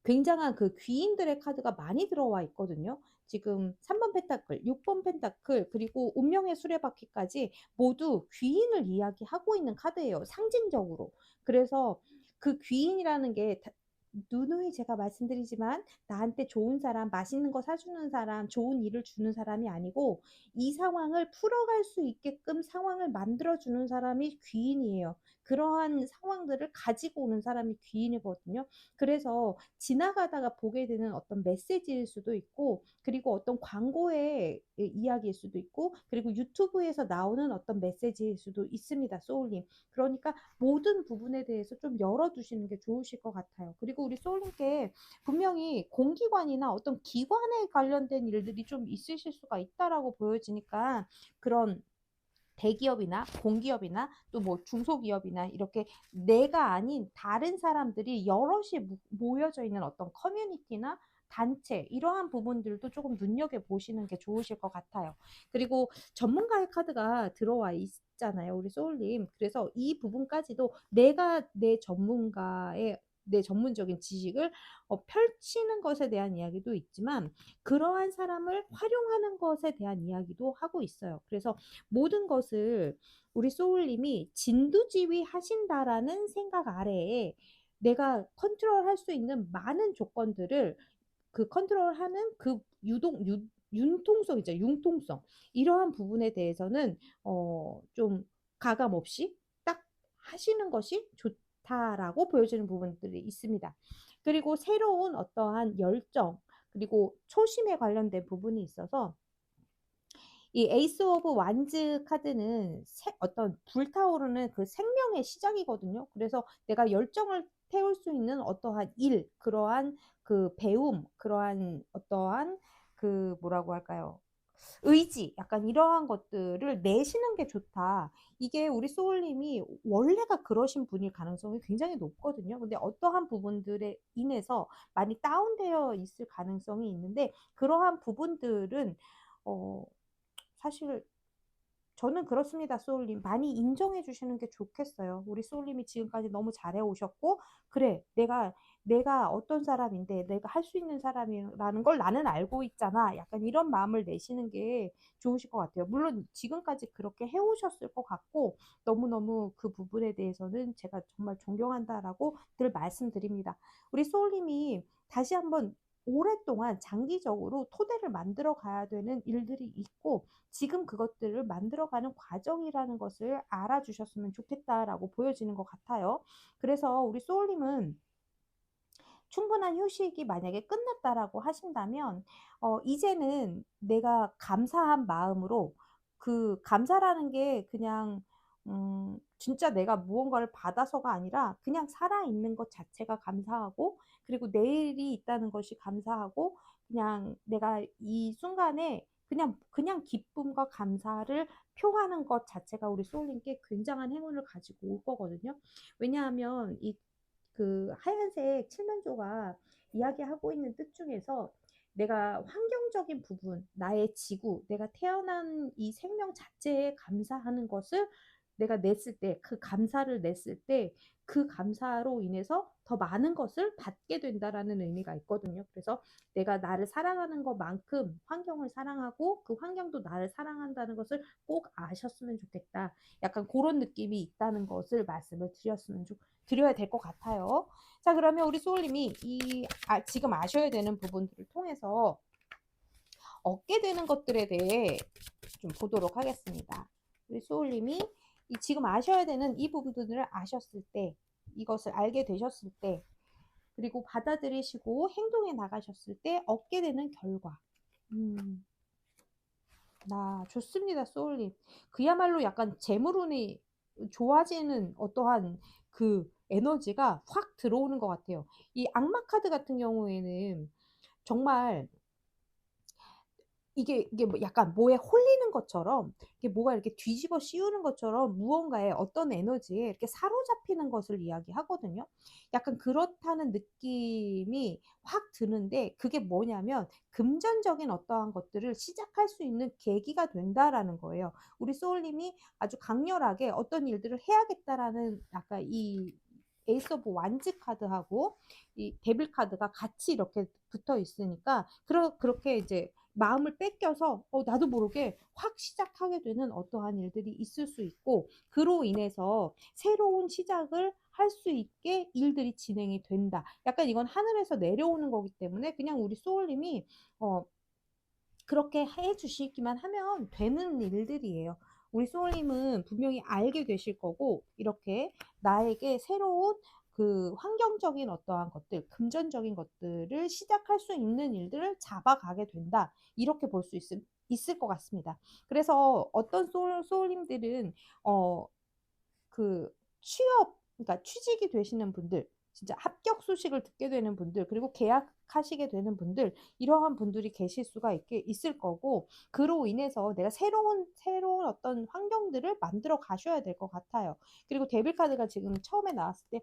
굉장한 그 귀인들의 카드가 많이 들어와 있거든요. 지금 3번 펜타클, 6번 펜타클, 그리고 운명의 수레바퀴까지 모두 귀인을 이야기하고 있는 카드예요. 상징적으로. 그래서 그 귀인이라는 게 누누이 제가 말씀드리지만 나한테 좋은 사람, 맛있는 거 사주는 사람, 좋은 일을 주는 사람이 아니고 이 상황을 풀어갈 수 있게끔 상황을 만들어주는 사람이 귀인이에요. 그러한 상황들을 가지고 오는 사람이 귀인이거든요. 그래서 지나가다가 보게 되는 어떤 메시지일 수도 있고, 그리고 어떤 광고의 이야기일 수도 있고, 그리고 유튜브에서 나오는 어떤 메시지일 수도 있습니다, 소울님. 그러니까 모든 부분에 대해서 좀 열어두시는 게 좋으실 것 같아요. 그리고 우리 소울님께 분명히 공기관이나 어떤 기관에 관련된 일들이 좀 있으실 수가 있다라고 보여지니까 그런 대기업이나 공기업이나 또 뭐 중소기업이나 이렇게 내가 아닌 다른 사람들이 여럿이 모여져 있는 어떤 커뮤니티나 단체 이러한 부분들도 조금 눈여겨 보시는 게 좋으실 것 같아요. 그리고 전문가의 카드가 들어와 있잖아요, 우리 소울님. 그래서 이 부분까지도 내가 내 전문적인 지식을 펼치는 것에 대한 이야기도 있지만 그러한 사람을 활용하는 것에 대한 이야기도 하고 있어요. 그래서 모든 것을 우리 소울님이 진두지휘 하신다라는 생각 아래에 내가 컨트롤할 수 있는 많은 조건들을 그 컨트롤하는 그 융통성 있죠. 융통성. 이러한 부분에 대해서는 좀 가감 없이 딱 하시는 것이 좋다라고 보여지는 부분들이 있습니다. 그리고 새로운 어떠한 열정, 그리고 초심에 관련된 부분이 있어서 이 에이스 오브 완즈 카드는 어떤 불타오르는 그 생명의 시작이거든요. 그래서 내가 열정을 태울 수 있는 어떠한 일, 그러한 그 배움, 그러한 어떠한 그 뭐라고 할까요? 의지, 약간 이러한 것들을 내시는 게 좋다. 이게 우리 소울님이 원래가 그러신 분일 가능성이 굉장히 높거든요. 근데 어떠한 부분들에 인해서 많이 다운되어 있을 가능성이 있는데 그러한 부분들은 어, 사실 저는 그렇습니다, 소울님. 많이 인정해 주시는 게 좋겠어요. 우리 소울님이 지금까지 너무 잘해 오셨고, 그래, 내가 어떤 사람인데, 내가 할 수 있는 사람이라는 걸 나는 알고 있잖아. 약간 이런 마음을 내시는 게 좋으실 것 같아요. 물론 지금까지 그렇게 해 오셨을 것 같고, 너무너무 그 부분에 대해서는 제가 정말 존경한다라고 늘 말씀드립니다. 우리 소울님이 다시 한번 오랫동안 장기적으로 토대를 만들어 가야 되는 일들이 있고, 지금 그것들을 만들어가는 과정이라는 것을 알아주셨으면 좋겠다라고 보여지는 것 같아요. 그래서 우리 소울님은 충분한 휴식이 만약에 끝났다라고 하신다면, 이제는 내가 감사한 마음으로 그 감사라는 게 그냥, 진짜 내가 무언가를 받아서가 아니라 그냥 살아있는 것 자체가 감사하고, 그리고 내일이 있다는 것이 감사하고, 그냥 내가 이 순간에 그냥 기쁨과 감사를 표하는 것 자체가 우리 소울님께 굉장한 행운을 가지고 올 거거든요. 왜냐하면 이 그 하얀색 칠면조가 이야기하고 있는 뜻 중에서 내가 환경적인 부분, 나의 지구, 내가 태어난 이 생명 자체에 감사하는 것을 내가 냈을 때, 그 감사를 냈을 때, 그 감사로 인해서 더 많은 것을 받게 된다라는 의미가 있거든요. 그래서 내가 나를 사랑하는 것만큼 환경을 사랑하고 그 환경도 나를 사랑한다는 것을 꼭 아셨으면 좋겠다. 약간 그런 느낌이 있다는 것을 말씀을 드려야 될 것 같아요. 자, 그러면 우리 소울님이 지금 아셔야 되는 부분들을 통해서 얻게 되는 것들에 대해 좀 보도록 하겠습니다. 우리 소울님이 지금 아셔야 되는 이 부분들을 아셨을 때, 이것을 알게 되셨을 때, 그리고 받아들이시고 행동에 나가셨을 때 얻게 되는 결과. 음, 좋습니다, 소울님. 그야말로 약간 재물운이 좋아지는 어떠한 그 에너지가 확 들어오는 것 같아요. 이 악마 카드 같은 경우에는 정말 이게 뭐 약간 뭐에 홀리는 것처럼, 이게 뭐가 이렇게 뒤집어 씌우는 것처럼 무언가에 어떤 에너지에 이렇게 사로잡히는 것을 이야기하거든요. 약간 그렇다는 느낌이 확 드는데, 그게 뭐냐면 금전적인 어떠한 것들을 시작할 수 있는 계기가 된다라는 거예요. 우리 소울님이 아주 강렬하게 어떤 일들을 해야겠다라는, 약간 이 에이스 오브 완즈 카드하고 이 데빌 카드가 같이 이렇게 붙어 있으니까, 그렇게 이제 마음을 뺏겨서 나도 모르게 확 시작하게 되는 어떠한 일들이 있을 수 있고, 그로 인해서 새로운 시작을 할 수 있게 일들이 진행이 된다. 약간 이건 하늘에서 내려오는 거기 때문에 그냥 우리 소울님이 어, 그렇게 해 주시기만 하면 되는 일들이에요. 우리 소울님은 분명히 알게 되실 거고, 이렇게 나에게 새로운 그 환경적인 어떠한 것들, 금전적인 것들을 시작할 수 있는 일들을 잡아가게 된다. 이렇게 볼 수 있을 것 같습니다. 그래서 어떤 소울님들은 어, 그 그러니까 취직이 되시는 분들, 진짜 합격 소식을 듣게 되는 분들, 그리고 계약하시게 되는 분들, 이러한 분들이 계실 수가 있을 거고, 그로 인해서 내가 새로운 어떤 환경들을 만들어 가셔야 될 것 같아요. 그리고 데빌 카드가 지금 처음에 나왔을 때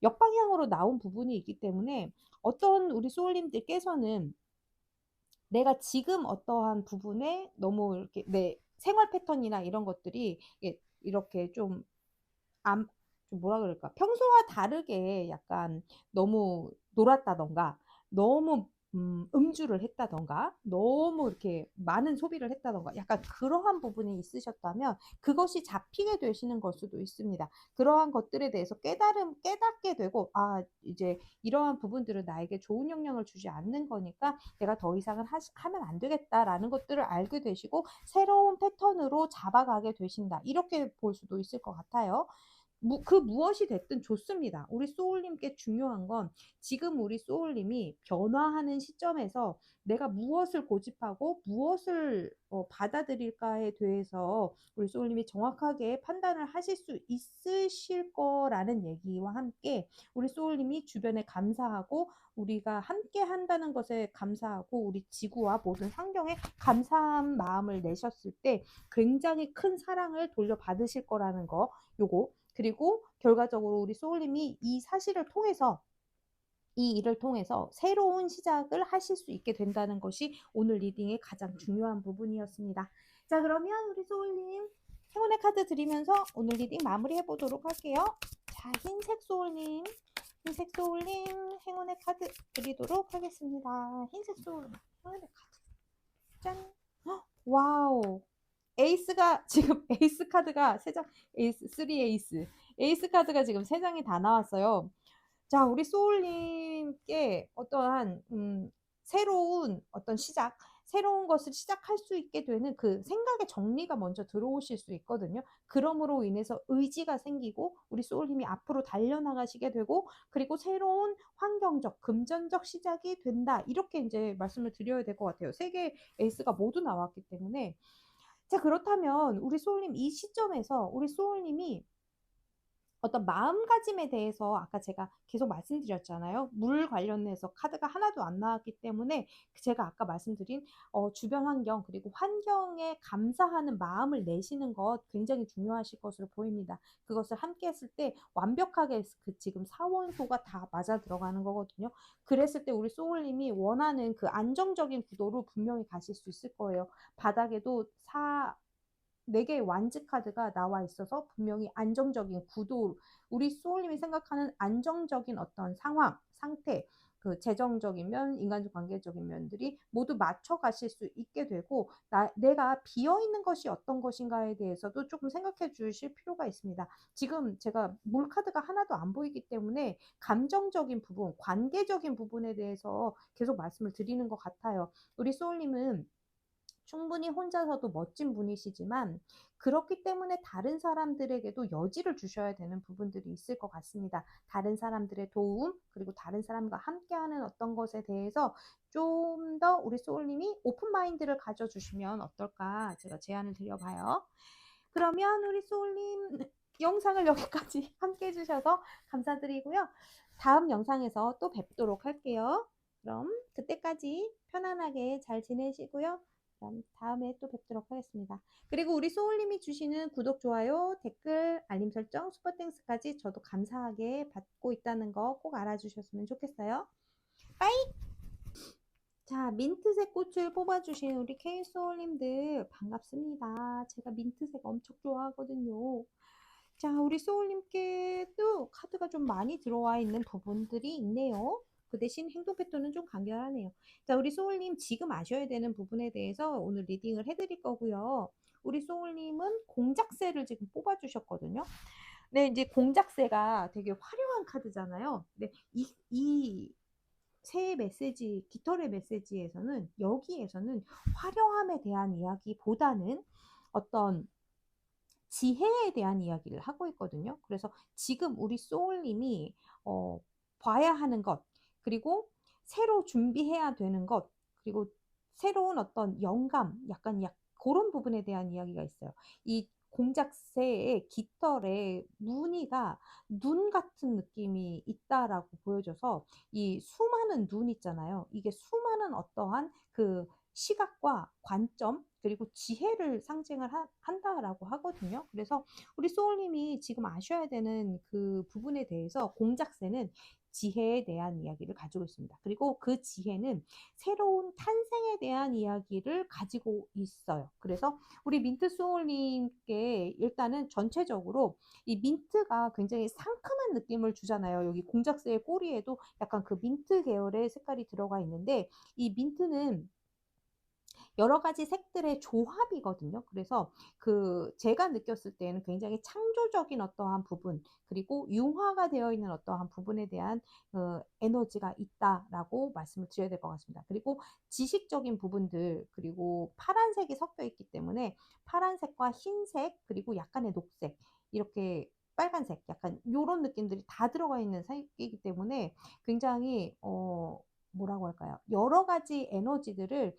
역방향으로 나온 부분이 있기 때문에, 어떤 우리 소울님들께서는 내가 지금 어떠한 부분에 너무 이렇게 내 생활 패턴이나 이런 것들이 이렇게 좀 안, 좀 뭐라 그럴까? 평소와 다르게 약간 너무 놀았다던가, 너무 음주를 했다던가, 너무 이렇게 많은 소비를 했다던가, 약간 그러한 부분이 있으셨다면 그것이 잡히게 되시는 걸 수도 있습니다. 그러한 것들에 대해서 깨닫게 되고, 이제 이러한 부분들은 나에게 좋은 영향을 주지 않는 거니까 내가 더 이상은 하면 안 되겠다라는 것들을 알게 되시고, 새로운 패턴으로 잡아가게 되신다. 이렇게 볼 수도 있을 것 같아요. 그 무엇이 됐든 좋습니다. 우리 소울님께 중요한 건 지금 우리 소울님이 변화하는 시점에서 내가 무엇을 고집하고 무엇을 받아들일까에 대해서 우리 소울님이 정확하게 판단을 하실 수 있으실 거라는 얘기와 함께, 우리 소울님이 주변에 감사하고 우리가 함께 한다는 것에 감사하고 우리 지구와 모든 환경에 감사한 마음을 내셨을 때 굉장히 큰 사랑을 돌려받으실 거라는 거, 요거. 그리고 결과적으로 우리 소울님이 이 사실을 통해서, 이 일을 통해서 새로운 시작을 하실 수 있게 된다는 것이 오늘 리딩의 가장 중요한 부분이었습니다. 자, 그러면 우리 소울님 행운의 카드 드리면서 오늘 리딩 마무리해 보도록 할게요. 자, 흰색 소울님 행운의 카드 드리도록 하겠습니다. 흰색 소울님 행운의 카드. 짠. 와우. 에이스가 지금 에이스 카드가 세 장, 에이스 3 에이스 카드가 지금 세 장이 다 나왔어요. 자, 우리 소울님께 어떠한 새로운 어떤 시작, 새로운 것을 시작할 수 있게 되는 그 생각의 정리가 먼저 들어오실 수 있거든요. 그러므로 인해서 의지가 생기고 우리 소울님이 앞으로 달려나가시게 되고, 그리고 새로운 환경적, 금전적 시작이 된다. 이렇게 이제 말씀을 드려야 될 것 같아요. 세 개의 에이스가 모두 나왔기 때문에. 자, 그렇다면 우리 소울님 이 시점에서 우리 소울님이 어떤 마음가짐에 대해서 아까 제가 계속 말씀드렸잖아요. 물 관련해서 카드가 하나도 안 나왔기 때문에 제가 아까 말씀드린 주변 환경, 그리고 환경에 감사하는 마음을 내시는 것 굉장히 중요하실 것으로 보입니다. 그것을 함께 했을 때 완벽하게 그 지금 사원소가 다 맞아 들어가는 거거든요. 그랬을 때 우리 소울님이 원하는 그 안정적인 구도로 분명히 가실 수 있을 거예요. 바닥에도 4개의 완즈 카드가 나와 있어서 분명히 안정적인 구도, 우리 소울님이 생각하는 안정적인 어떤 상태, 그 재정적인 면, 인간적 관계적인 면들이 모두 맞춰 가실 수 있게 되고, 내가 비어 있는 것이 어떤 것인가에 대해서도 조금 생각해 주실 필요가 있습니다. 지금 제가 물 카드가 하나도 안 보이기 때문에 감정적인 부분, 관계적인 부분에 대해서 계속 말씀을 드리는 것 같아요. 우리 소울님은 충분히 혼자서도 멋진 분이시지만 그렇기 때문에 다른 사람들에게도 여지를 주셔야 되는 부분들이 있을 것 같습니다. 다른 사람들의 도움, 그리고 다른 사람과 함께하는 어떤 것에 대해서 좀 더 우리 소울님이 오픈 마인드를 가져주시면 어떨까 제가 제안을 드려봐요. 그러면 우리 소울님 영상을 여기까지 함께 해주셔서 감사드리고요. 다음 영상에서 또 뵙도록 할게요. 그럼 그때까지 편안하게 잘 지내시고요. 그럼 다음에 또 뵙도록 하겠습니다. 그리고 우리 소울님이 주시는 구독, 좋아요, 댓글, 알림 설정, 슈퍼땡스까지 저도 감사하게 받고 있다는 거 꼭 알아주셨으면 좋겠어요. 빠이! 자, 민트색 꽃을 뽑아주신 우리 K소울님들 반갑습니다. 제가 민트색 엄청 좋아하거든요. 자, 우리 소울님께도 카드가 좀 많이 들어와 있는 부분들이 있네요. 그 대신 행동 패턴은 좀 간결하네요. 자, 우리 소울님 지금 아셔야 되는 부분에 대해서 오늘 리딩을 해드릴 거고요. 우리 소울님은 공작새를 지금 뽑아주셨거든요. 네, 이제 공작새가 되게 화려한 카드잖아요. 네, 이 새해 메시지, 깃털의 메시지에서는 여기에서는 화려함에 대한 이야기보다는 어떤 지혜에 대한 이야기를 하고 있거든요. 그래서 지금 우리 소울님이 봐야 하는 것, 그리고 새로 준비해야 되는 것, 그리고 새로운 어떤 영감, 약간 그런 부분에 대한 이야기가 있어요. 이 공작새의 깃털의 무늬가 눈 같은 느낌이 있다라고 보여져서 이 수많은 눈 있잖아요. 이게 수많은 어떠한 그 시각과 관점 그리고 지혜를 상징을 한다라고 하거든요. 그래서 우리 소울님이 지금 아셔야 되는 그 부분에 대해서 공작새는 지혜에 대한 이야기를 가지고 있습니다. 그리고 그 지혜는 새로운 탄생에 대한 이야기를 가지고 있어요. 그래서 우리 민트 소울님께 일단은 전체적으로 이 민트가 굉장히 상큼한 느낌을 주잖아요. 여기 공작새의 꼬리에도 약간 그 민트 계열의 색깔이 들어가 있는데 이 민트는 여러 가지 색들의 조합이거든요. 그래서 그 제가 느꼈을 때는 굉장히 창조적인 어떠한 부분 그리고 융화가 되어 있는 어떠한 부분에 대한 에너지가 있다라고 말씀을 드려야 될 것 같습니다. 그리고 지식적인 부분들 그리고 파란색이 섞여 있기 때문에 파란색과 흰색 그리고 약간의 녹색 이렇게 빨간색 약간 이런 느낌들이 다 들어가 있는 색이기 때문에 굉장히 뭐라고 할까요? 여러 가지 에너지들을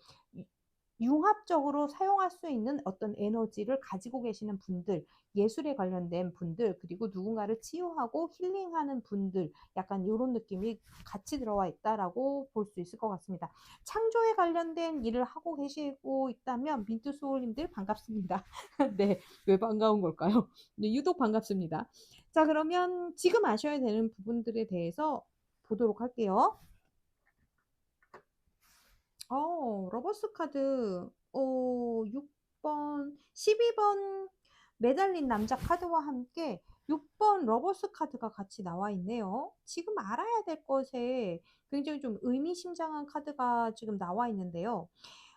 융합적으로 사용할 수 있는 어떤 에너지를 가지고 계시는 분들, 예술에 관련된 분들, 그리고 누군가를 치유하고 힐링하는 분들, 약간 이런 느낌이 같이 들어와 있다라고 볼 수 있을 것 같습니다. 창조에 관련된 일을 하고 계시고 있다면 민트소울님들 반갑습니다. 네, 왜 반가운 걸까요? 네, 유독 반갑습니다. 자, 그러면 지금 아셔야 되는 부분들에 대해서 보도록 할게요. 러버스 카드, 6번, 12번 매달린 남자 카드와 함께 6번 러버스 카드가 같이 나와 있네요. 지금 알아야 될 것에 굉장히 좀 의미심장한 카드가 지금 나와 있는데요.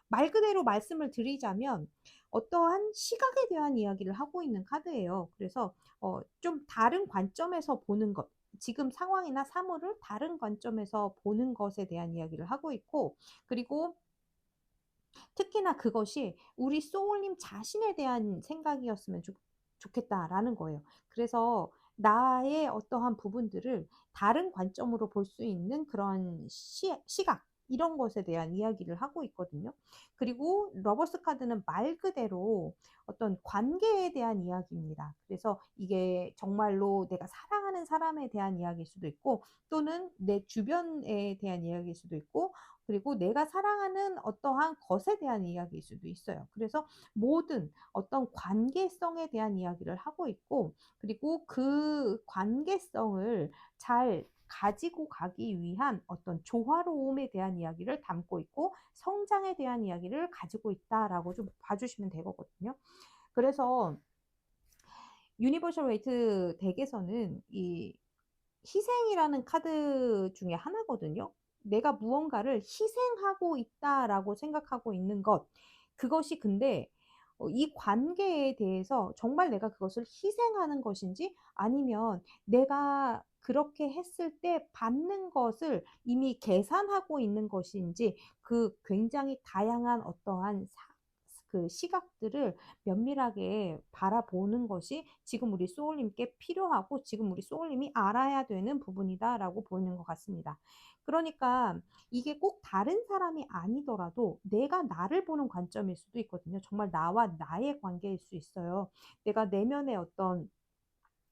말 그대로 말씀을 드리자면 어떠한 시각에 대한 이야기를 하고 있는 카드예요. 그래서 좀 다른 관점에서 보는 것, 지금 상황이나 사물을 다른 관점에서 보는 것에 대한 이야기를 하고 있고, 그리고 특히나 그것이 우리 소울님 자신에 대한 생각이었으면 좋겠다라는 거예요. 그래서 나의 어떠한 부분들을 다른 관점으로 볼 수 있는 그런 시각, 이런 것에 대한 이야기를 하고 있거든요. 그리고 러버스 카드는 말 그대로 어떤 관계에 대한 이야기입니다. 그래서 이게 정말로 내가 사랑하는 사람에 대한 이야기일 수도 있고, 또는 내 주변에 대한 이야기일 수도 있고, 그리고 내가 사랑하는 어떠한 것에 대한 이야기일 수도 있어요. 그래서 모든 어떤 관계성에 대한 이야기를 하고 있고, 그리고 그 관계성을 잘 가지고 가기 위한 어떤 조화로움에 대한 이야기를 담고 있고, 성장에 대한 이야기를 가지고 있다라고 좀 봐주시면 되거든요. 그래서 유니버셜 웨이트 덱에서는 이 희생이라는 카드 중에 하나거든요. 내가 무언가를 희생하고 있다라고 생각하고 있는 것. 그것이 근데 이 관계에 대해서 정말 내가 그것을 희생하는 것인지 아니면 내가 그렇게 했을 때 받는 것을 이미 계산하고 있는 것인지 그 굉장히 다양한 어떠한 그 시각들을 면밀하게 바라보는 것이 지금 우리 소울님께 필요하고 지금 우리 소울님이 알아야 되는 부분이다라고 보이는 것 같습니다. 그러니까 이게 꼭 다른 사람이 아니더라도 내가 나를 보는 관점일 수도 있거든요. 정말 나와 나의 관계일 수 있어요. 내가 내면의 어떤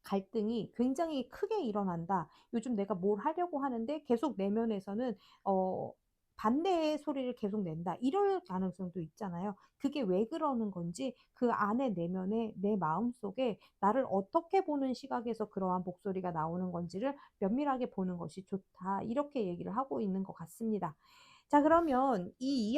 갈등이 굉장히 크게 일어난다. 요즘 내가 뭘 하려고 하는데 계속 내면에서는 어, 반대의 소리를 계속 낸다. 이럴 가능성도 있잖아요. 그게 왜 그러는 건지 그 안에 내면에 내 마음속에 나를 어떻게 보는 시각에서 그러한 목소리가 나오는 건지를 면밀하게 보는 것이 좋다. 이렇게 얘기를 하고 있는 것 같습니다. 자, 그러면 이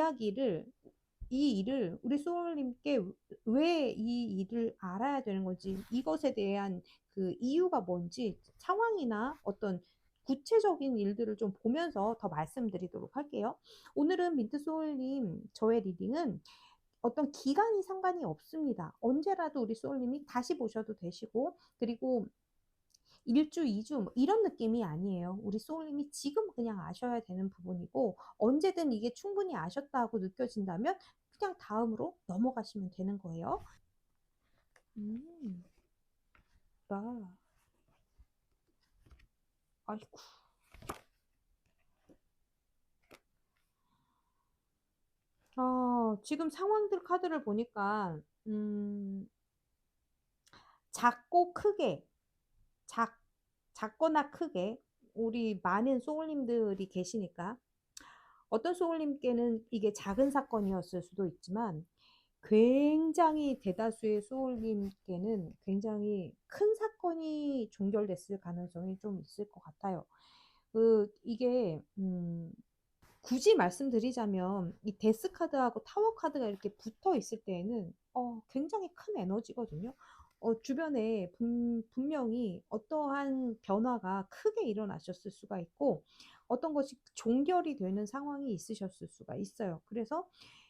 일을 우리 소울님께 왜 이 일을 알아야 되는 건지, 이것에 대한 그 이유가 뭔지, 상황이나 어떤 구체적인 일들을 좀 보면서 더 말씀드리도록 할게요. 오늘은 민트소울님, 저의 리딩은 어떤 기간이 상관이 없습니다. 언제라도 우리 소울님이 다시 보셔도 되시고, 그리고 1주, 2주 뭐 이런 느낌이 아니에요. 우리 소울님이 지금 그냥 아셔야 되는 부분이고 언제든 이게 충분히 아셨다고 느껴진다면 그냥 다음으로 넘어가시면 되는 거예요. 음, 나, 아이고. 지금 상황들 카드를 보니까, 작고 크게, 작, 작거나 크게, 우리 많은 소울님들이 계시니까, 어떤 소울님께는 이게 작은 사건이었을 수도 있지만, 굉장히 대다수의 소울님께는 굉장히 큰 사건이 종결됐을 가능성이 좀 있을 것 같아요. 이게, 굳이 말씀드리자면, 이 데스 카드하고 타워 카드가 이렇게 붙어 있을 때에는, 굉장히 큰 에너지거든요. 주변에 분명히 어떠한 변화가 크게 일어나셨을 수가 있고, 어떤 것이 종결이 되는 상황이 있으셨을 수가 있어요. 그래서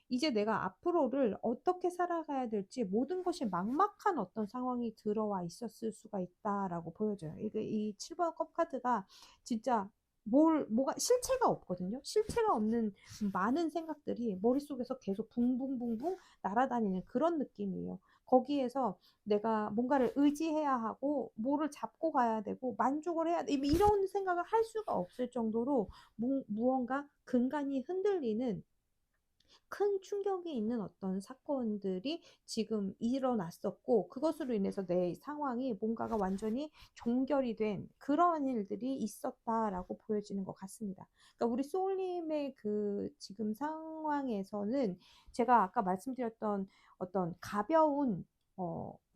이제 내가 앞으로를 어떻게 살아가야 될지 모든 것이 막막한 어떤 상황이 들어와 있었을 수가 있다라고 보여져요. 이 7번 컵 카드가 진짜 뭐가 실체가 없거든요. 실체가 없는 많은 생각들이 머릿속에서 계속 붕붕붕붕 날아다니는 그런 느낌이에요. 거기에서 내가 뭔가를 의지해야 하고, 뭐를 잡고 가야 되고, 만족을 해야 돼. 이런 생각을 할 수가 없을 정도로 무언가 근간이 흔들리는 큰 충격이 있는 어떤 사건들이 지금 일어났었고, 그것으로 인해서 내 상황이 뭔가가 완전히 종결이 된 그런 일들이 있었다라고 보여지는 것 같습니다. 그러니까 우리 소울님의 그 지금 상황에서는 제가 아까 말씀드렸던 어떤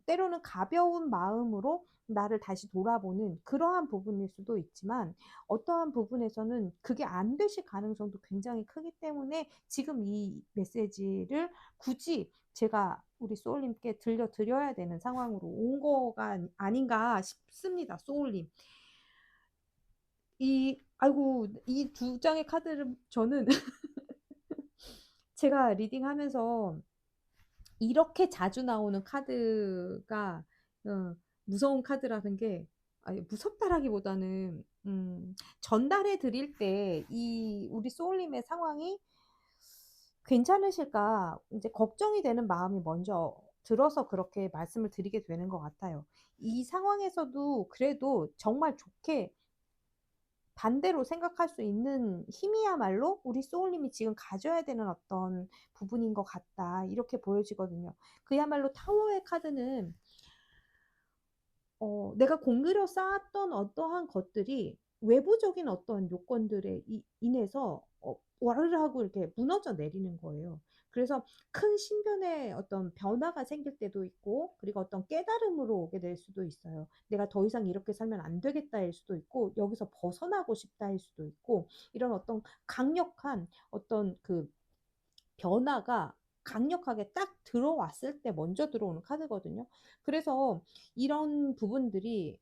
때로는 가벼운 마음으로 나를 다시 돌아보는 그러한 부분일 수도 있지만, 어떠한 부분에서는 그게 안 되실 가능성도 굉장히 크기 때문에 지금 이 메시지를 굳이 제가 우리 소울님께 들려드려야 되는 상황으로 온 거가 아닌가 싶습니다. 소울님. 아이고, 이 두 장의 카드를 저는 제가 리딩하면서 이렇게 자주 나오는 카드가 무서운 카드라는 게, 아니, 무섭다라기보다는 전달해 드릴 때 이 우리 소울님의 상황이 괜찮으실까 이제 걱정이 되는 마음이 먼저 들어서 그렇게 말씀을 드리게 되는 것 같아요. 이 상황에서도 그래도 정말 좋게 반대로 생각할 수 있는 힘이야말로 우리 소울님이 지금 가져야 되는 어떤 부분인 것 같다. 이렇게 보여지거든요. 그야말로 타워의 카드는 내가 공들여 쌓았던 어떠한 것들이 외부적인 어떤 요건들에 인해서 와르르 하고 이렇게 무너져 내리는 거예요. 그래서 큰 신변의 어떤 변화가 생길 때도 있고, 그리고 어떤 깨달음으로 오게 될 수도 있어요. 내가 더 이상 이렇게 살면 안 되겠다일 수도 있고, 여기서 벗어나고 싶다일 수도 있고, 이런 어떤 강력한 어떤 그 변화가 강력하게 딱 들어왔을 때 먼저 들어오는 카드거든요. 그래서 이런 부분들이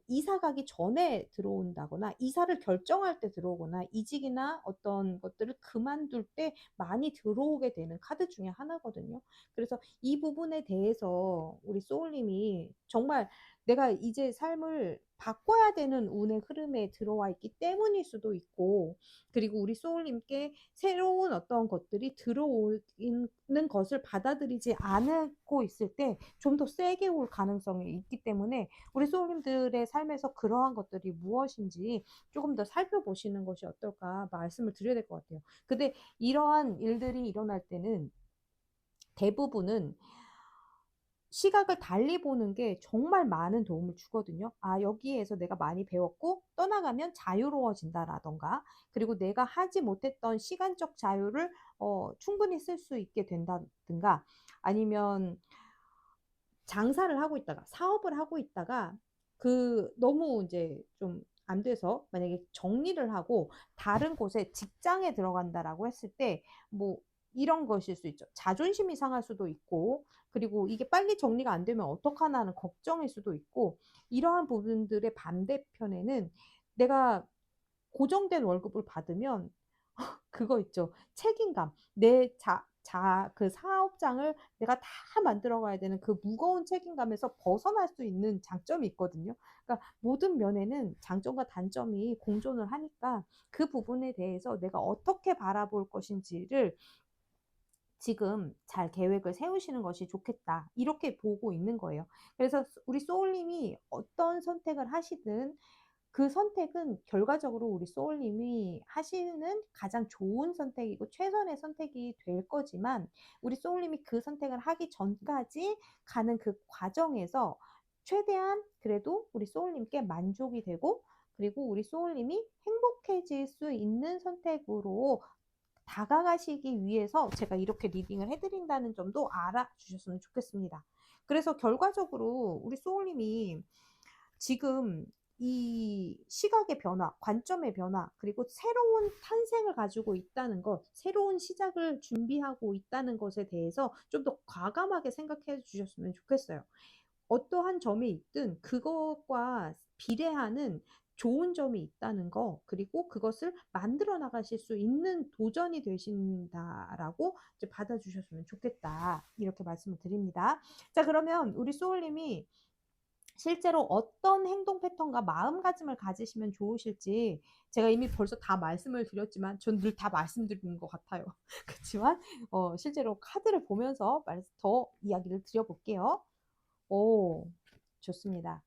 이사 가기 전에 들어온다거나 이사를 결정할 때 들어오거나 이직이나 어떤 것들을 그만둘 때 많이 들어오게 되는 카드 중에 하나거든요. 그래서 이 부분에 대해서 우리 소울님이 정말 내가 이제 삶을 바꿔야 되는 운의 흐름에 들어와 있기 때문일 수도 있고, 그리고 우리 소울님께 새로운 어떤 것들이 들어오는 것을 받아들이지 않고 있을 때 좀 더 세게 올 가능성이 있기 때문에 우리 소울님들의 삶에서 그러한 것들이 무엇인지 조금 더 살펴보시는 것이 어떨까 말씀을 드려야 될 것 같아요. 근데 이러한 일들이 일어날 때는 대부분은 시각을 달리 보는 게 정말 많은 도움을 주거든요. 아, 여기에서 내가 많이 배웠고 떠나가면 자유로워진다라던가, 그리고 내가 하지 못했던 시간적 자유를 충분히 쓸 수 있게 된다든가, 아니면 장사를 하고 있다가 사업을 하고 있다가 그 너무 이제 좀 안 돼서 만약에 정리를 하고 다른 곳에 직장에 들어간다라고 했을 때 뭐 이런 것일 수 있죠. 자존심이 상할 수도 있고, 그리고 이게 빨리 정리가 안 되면 어떡하나 하는 걱정일 수도 있고, 이러한 부분들의 반대편에는 내가 고정된 월급을 받으면 그거 있죠. 책임감. 그 사업장을 내가 다 만들어 가야 되는 그 무거운 책임감에서 벗어날 수 있는 장점이 있거든요. 그러니까 모든 면에는 장점과 단점이 공존을 하니까 그 부분에 대해서 내가 어떻게 바라볼 것인지를 지금 잘 계획을 세우시는 것이 좋겠다. 이렇게 보고 있는 거예요. 그래서 우리 소울님이 어떤 선택을 하시든 그 선택은 결과적으로 우리 소울님이 하시는 가장 좋은 선택이고 최선의 선택이 될 거지만, 우리 소울님이 그 선택을 하기 전까지 가는 그 과정에서 최대한 그래도 우리 소울님께 만족이 되고, 그리고 우리 소울님이 행복해질 수 있는 선택으로 다가가시기 위해서 제가 이렇게 리딩을 해드린다는 점도 알아주셨으면 좋겠습니다. 그래서 결과적으로 우리 소울님이 지금 이 시각의 변화, 관점의 변화, 그리고 새로운 탄생을 가지고 있다는 것, 새로운 시작을 준비하고 있다는 것에 대해서 좀 더 과감하게 생각해 주셨으면 좋겠어요. 어떠한 점이 있든 그것과 비례하는 좋은 점이 있다는 거, 그리고 그것을 만들어 나가실 수 있는 도전이 되신다라고 이제 받아주셨으면 좋겠다. 이렇게 말씀을 드립니다. 자, 그러면 우리 소울님이 실제로 어떤 행동 패턴과 마음가짐을 가지시면 좋으실지 제가 이미 벌써 다 말씀을 드렸지만 전 늘 다 말씀드리는 것 같아요. 그렇지만 실제로 카드를 보면서 더 이야기를 드려볼게요. 오, 좋습니다.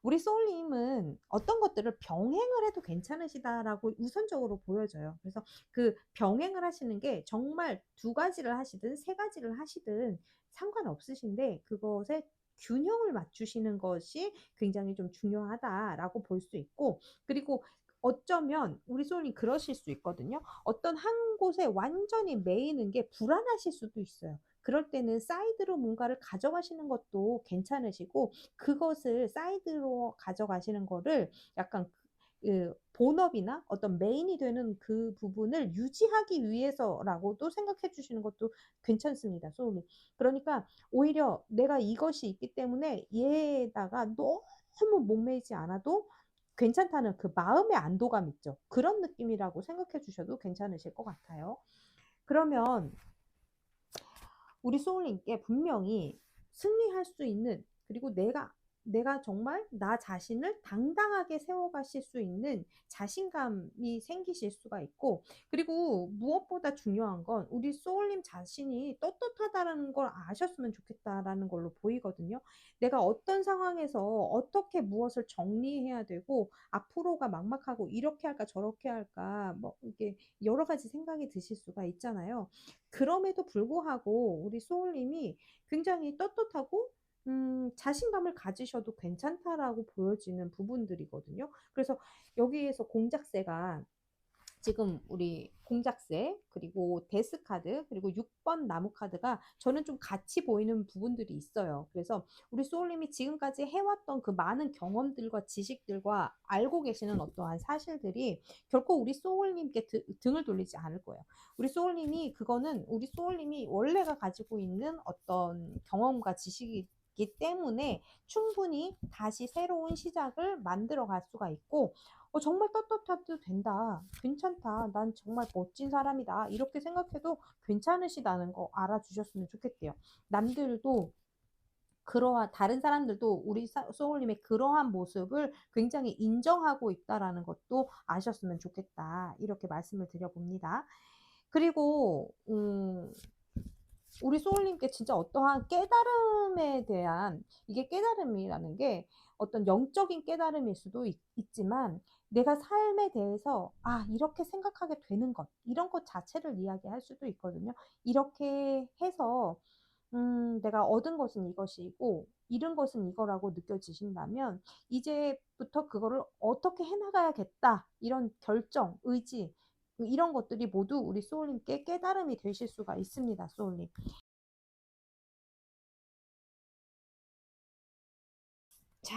우리 소울님은 어떤 것들을 병행을 해도 괜찮으시다라고 우선적으로 보여져요. 그래서 그 병행을 하시는 게 정말 두 가지를 하시든 세 가지를 하시든 상관없으신데, 그것에 균형을 맞추시는 것이 굉장히 좀 중요하다라고 볼 수 있고, 그리고 어쩌면 우리 소울님 그러실 수 있거든요. 어떤 한 곳에 완전히 매이는 게 불안하실 수도 있어요. 그럴 때는 사이드로 뭔가를 가져가시는 것도 괜찮으시고, 그것을 사이드로 가져가시는 거를 약간 그 본업이나 어떤 메인이 되는 그 부분을 유지하기 위해서라고도 생각해 주시는 것도 괜찮습니다. 소음이. 그러니까 오히려 내가 이것이 있기 때문에 얘에다가 너무 목매이지 않아도 괜찮다는 그 마음의 안도감 있죠. 그런 느낌이라고 생각해 주셔도 괜찮으실 것 같아요. 그러면 우리 소울님께 분명히 승리할 수 있는, 그리고 내가 정말 나 자신을 당당하게 세워가실 수 있는 자신감이 생기실 수가 있고, 그리고 무엇보다 중요한 건 우리 소울님 자신이 떳떳하다는 걸 아셨으면 좋겠다라는 걸로 보이거든요. 내가 어떤 상황에서 어떻게 무엇을 정리해야 되고 앞으로가 막막하고 이렇게 할까 저렇게 할까 뭐 이게 여러 가지 생각이 드실 수가 있잖아요. 그럼에도 불구하고 우리 소울님이 굉장히 떳떳하고 자신감을 가지셔도 괜찮다라고 보여지는 부분들이거든요. 그래서 여기에서 공작새가 지금 우리 공작새, 그리고 데스카드, 그리고 6번 나무카드가 저는 좀 같이 보이는 부분들이 있어요. 그래서 우리 소울님이 지금까지 해왔던 그 많은 경험들과 지식들과 알고 계시는 어떠한 사실들이 결코 우리 소울님께 등을 돌리지 않을 거예요. 우리 소울님이 그거는 우리 소울님이 원래가 가지고 있는 어떤 경험과 지식이 기 때문에 충분히 다시 새로운 시작을 만들어 갈 수가 있고, 정말 떳떳해도 된다. 괜찮다. 난 정말 멋진 사람이다. 이렇게 생각해도 괜찮으시다는 거 알아주셨으면 좋겠대요. 남들도 그러한 다른 사람들도 우리 소울님의 그러한 모습을 굉장히 인정하고 있다라는 것도 아셨으면 좋겠다. 이렇게 말씀을 드려봅니다. 그리고 우리 소울님께 진짜 어떠한 깨달음에 대한, 이게 깨달음이라는 게 어떤 영적인 깨달음일 수도 있지만 내가 삶에 대해서 이렇게 생각하게 되는 것, 이런 것 자체를 이야기할 수도 있거든요. 이렇게 해서 내가 얻은 것은 이것이고 잃은 것은 이거라고 느껴지신다면 이제부터 그거를 어떻게 해나가야겠다, 이런 결정, 의지, 이런 것들이 모두 우리 소울님께 깨달음이 되실 수가 있습니다. 소울님. 자,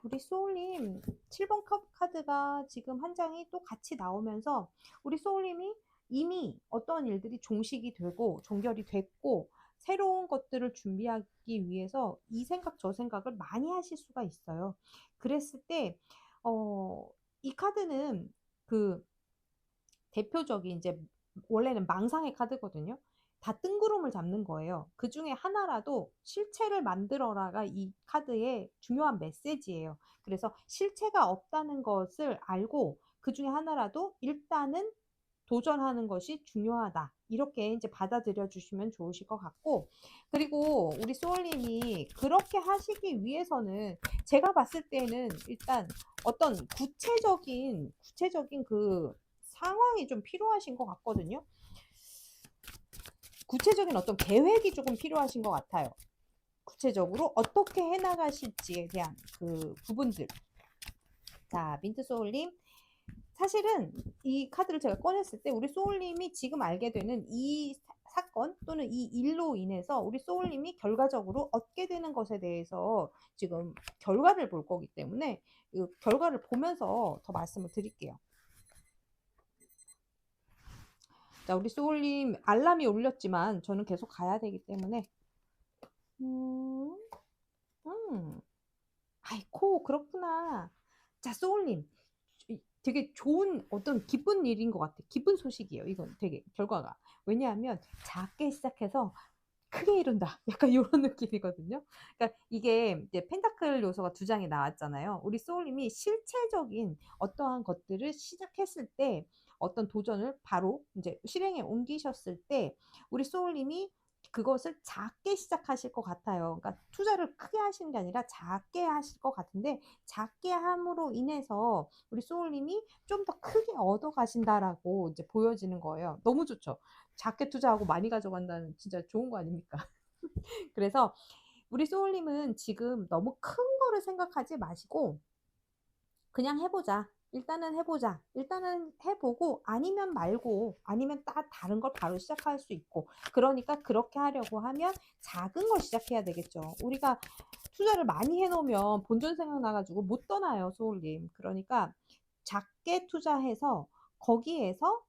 우리 소울님 7번 카드가 지금 한 장이 또 같이 나오면서 우리 소울님이 이미 어떤 일들이 종식이 되고 종결이 됐고 새로운 것들을 준비하기 위해서 이 생각 저 생각을 많이 하실 수가 있어요. 그랬을 때, 이 카드는 그 대표적인 이제 원래는 망상의 카드거든요. 다 뜬구름을 잡는 거예요. 그 중에 하나라도 실체를 만들어라가 이 카드의 중요한 메시지예요. 그래서 실체가 없다는 것을 알고 그 중에 하나라도 일단은 도전하는 것이 중요하다. 이렇게 이제 받아들여 주시면 좋으실 것 같고, 그리고 우리 소울님이 그렇게 하시기 위해서는 제가 봤을 때는 일단 어떤 구체적인 그 상황이 좀 필요하신 것 같거든요. 구체적인 어떤 계획이 조금 필요하신 것 같아요. 구체적으로 어떻게 해나가실지에 대한 그 부분들. 자, 민트 소울님. 사실은 이 카드를 제가 꺼냈을 때 우리 소울님이 지금 알게 되는 이 사건 또는 이 일로 인해서 우리 소울님이 결과적으로 얻게 되는 것에 대해서 지금 결과를 볼 거기 때문에 이 결과를 보면서 더 말씀을 드릴게요. 자, 우리 소울님 알람이 울렸지만 저는 계속 가야 되기 때문에 음, 아이코 그렇구나. 자, 소울님 되게 좋은 어떤 기쁜 일인 것 같아. 기쁜 소식이에요. 이건 되게 결과가. 왜냐하면 작게 시작해서 크게 이룬다. 약간 이런 느낌이거든요. 그러니까 이게 이제 펜타클 요소가 두 장이 나왔잖아요. 우리 소울님이 실체적인 어떠한 것들을 시작했을 때 어떤 도전을 바로 이제 실행에 옮기셨을 때 우리 소울님이 그것을 작게 시작하실 것 같아요. 그러니까 투자를 크게 하시는 게 아니라 작게 하실 것 같은데 작게 함으로 인해서 우리 소울님이 좀 더 크게 얻어 가신다라고 이제 보여지는 거예요. 너무 좋죠. 작게 투자하고 많이 가져간다는 진짜 좋은 거 아닙니까? 그래서 우리 소울님은 지금 너무 큰 거를 생각하지 마시고 그냥 해보자. 일단은 해보자. 일단은 해보고 아니면 말고 아니면 다른 걸 바로 시작할 수 있고 그러니까 그렇게 하려고 하면 작은 걸 시작해야 되겠죠. 우리가 투자를 많이 해놓으면 본전 생각나가지고 못 떠나요, 소울님. 그러니까 작게 투자해서 거기에서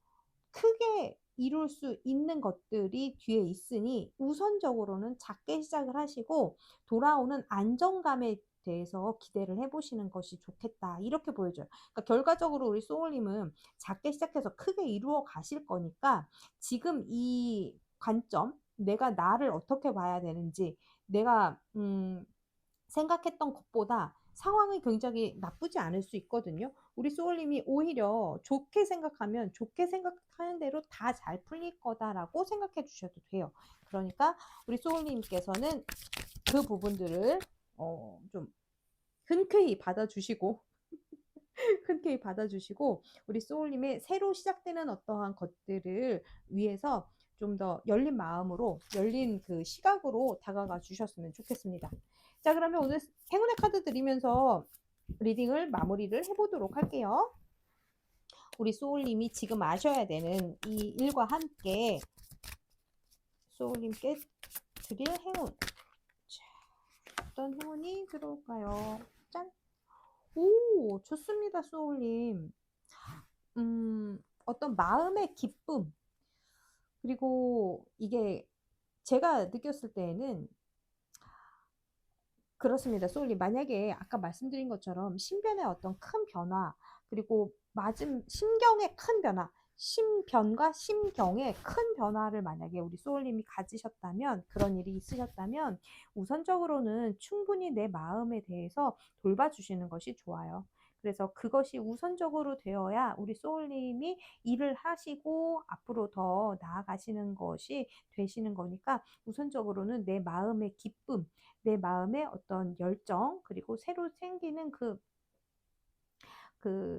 크게 이룰 수 있는 것들이 뒤에 있으니 우선적으로는 작게 시작을 하시고 돌아오는 안정감에 대해서 기대를 해보시는 것이 좋겠다. 이렇게 보여줘요. 그러니까 결과적으로 우리 소울님은 작게 시작해서 크게 이루어 가실 거니까 지금 이 관점, 내가 나를 어떻게 봐야 되는지, 내가 생각했던 것보다 상황이 굉장히 나쁘지 않을 수 있거든요. 우리 소울님이 오히려 좋게 생각하면 좋게 생각하는 대로 다 잘 풀릴 거다라고 생각해 주셔도 돼요. 그러니까 우리 소울님께서는 그 부분들을 좀 흔쾌히 받아주시고 흔쾌히 받아주시고 우리 소울님의 새로 시작되는 어떠한 것들을 위해서 좀 더 열린 마음으로 열린 그 시각으로 다가가 주셨으면 좋겠습니다. 자, 그러면 오늘 행운의 카드 드리면서 리딩을 마무리를 해보도록 할게요. 우리 소울님이 지금 아셔야 되는 이 일과 함께 소울님께 드릴 행운. 자, 어떤 행운이 들어올까요? 짠! 오, 좋습니다, 소울님. 어떤 마음의 기쁨, 그리고 이게 제가 느꼈을 때에는 그렇습니다. 소울님, 만약에 아까 말씀드린 것처럼 신변의 어떤 큰 변화, 그리고 심경의 큰 변화, 심변과 심경에 큰 변화를 만약에 우리 소울님이 가지셨다면, 그런 일이 있으셨다면 우선적으로는 충분히 내 마음에 대해서 돌봐주시는 것이 좋아요. 그래서 그것이 우선적으로 되어야 우리 소울님이 일을 하시고 앞으로 더 나아가시는 것이 되시는 거니까, 우선적으로는 내 마음의 기쁨, 내 마음의 어떤 열정, 그리고 새로 생기는 그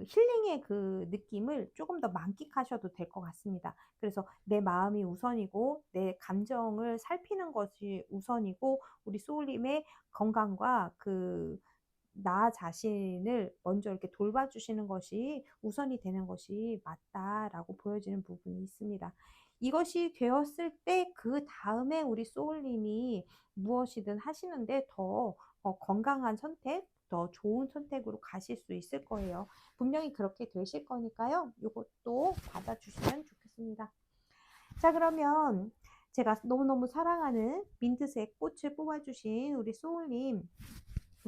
힐링의 그 느낌을 조금 더 만끽하셔도 될 것 같습니다. 그래서 내 마음이 우선이고 내 감정을 살피는 것이 우선이고, 우리 소울님의 건강과 나 자신을 먼저 이렇게 돌봐주시는 것이 우선이 되는 것이 맞다라고 보여지는 부분이 있습니다. 이것이 되었을 때 그 다음에 우리 소울님이 무엇이든 하시는데 더 건강한 선택, 더 좋은 선택으로 가실 수 있을 거예요. 분명히 그렇게 되실 거니까요. 이것도 받아주시면 좋겠습니다. 자, 그러면 제가 너무너무 사랑하는 민트색 꽃을 뽑아주신 우리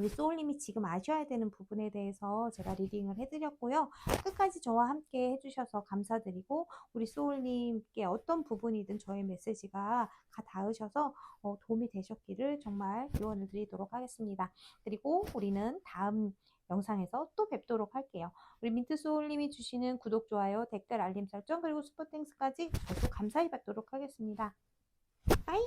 소울님이 지금 아셔야 되는 부분에 대해서 제가 리딩을 해드렸고요. 끝까지 저와 함께 해주셔서 감사드리고, 우리 소울님께 어떤 부분이든 저의 메시지가 닿으셔서 도움이 되셨기를 정말 기원을 드리도록 하겠습니다. 그리고 우리는 다음 영상에서 또 뵙도록 할게요. 우리 민트소울님이 주시는 구독, 좋아요, 댓글, 알림 설정, 그리고 슈퍼땡스까지 저도 감사히 받도록 하겠습니다. 빠이!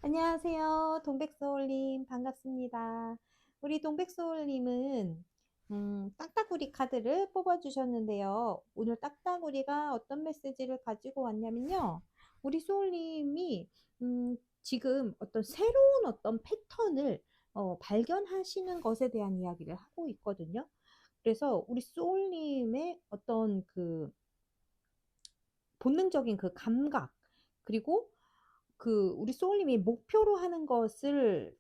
안녕하세요. 동백소울님, 반갑습니다. 우리 동백소울님은 딱따구리 카드를 뽑아주셨는데요. 오늘 딱따구리가 어떤 메시지를 가지고 왔냐면요. 우리 소울님이 지금 어떤 새로운 어떤 패턴을 발견하시는 것에 대한 이야기를 하고 있거든요. 그래서 우리 소울님의 어떤 본능적인 그 감각, 그리고 우리 소울님이 목표로 하는 것을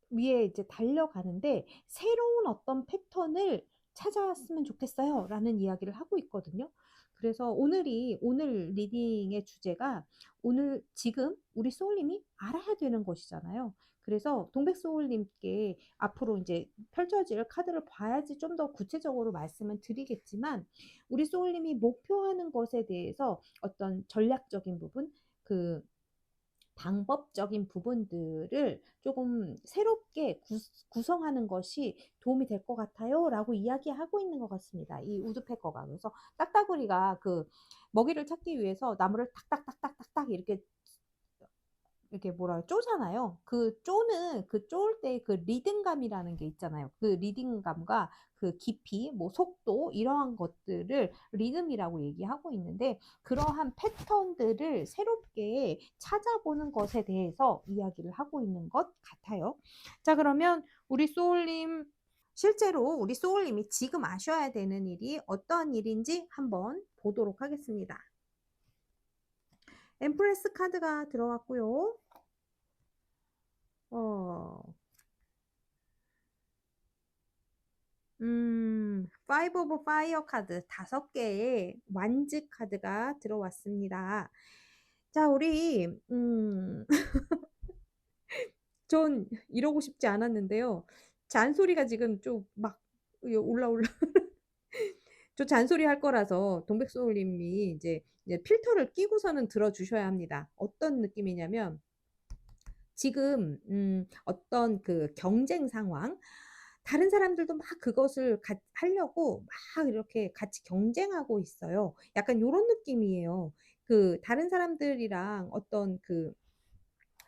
위에 이제 달려가는데, 새로운 어떤 패턴을 찾아왔으면 좋겠어요 라는 이야기를 하고 있거든요. 그래서 오늘 리딩의 주제가 오늘 지금 우리 소울님이 알아야 되는 것이잖아요. 그래서 동백 소울님께 앞으로 이제 펼쳐질 카드를 봐야지 좀 더 구체적으로 말씀을 드리겠지만, 우리 소울님이 목표하는 것에 대해서 어떤 전략적인 부분, 그 방법적인 부분들을 조금 새롭게 구성하는 것이 도움이 될 것 같아요 라고 이야기하고 있는 것 같습니다. 이 우드패커가. 그래서 딱따구리가 먹이를 찾기 위해서 나무를 탁탁탁탁탁탁 이렇게 뭐라 쪼잖아요. 그 쪼는 그 쪼을 때 그 리듬감이라는 게 있잖아요. 그 리듬감과 그 깊이, 뭐 속도, 이러한 것들을 리듬이라고 얘기하고 있는데, 그러한 패턴들을 새롭게 찾아보는 것에 대해서 이야기를 하고 있는 것 같아요. 자, 그러면 우리 소울님, 실제로 우리 소울님이 지금 아셔야 되는 일이 어떤 일인지 한번 보도록 하겠습니다. 엠프레스 카드가 들어왔고요. 파이브 오브 파이어 카드 5개의 완즈 카드가 들어왔습니다. 자, 전 이러고 싶지 않았는데요. 잔소리가 지금 좀 막 올라올라. 저 잔소리 할 거라서 동백소울님이 이제 필터를 끼고서는 들어주셔야 합니다. 어떤 느낌이냐면, 지금 어떤 경쟁 상황, 다른 사람들도 막 그것을 하려고 막 이렇게 같이 경쟁하고 있어요. 약간 요런 느낌이에요. 다른 사람들이랑 어떤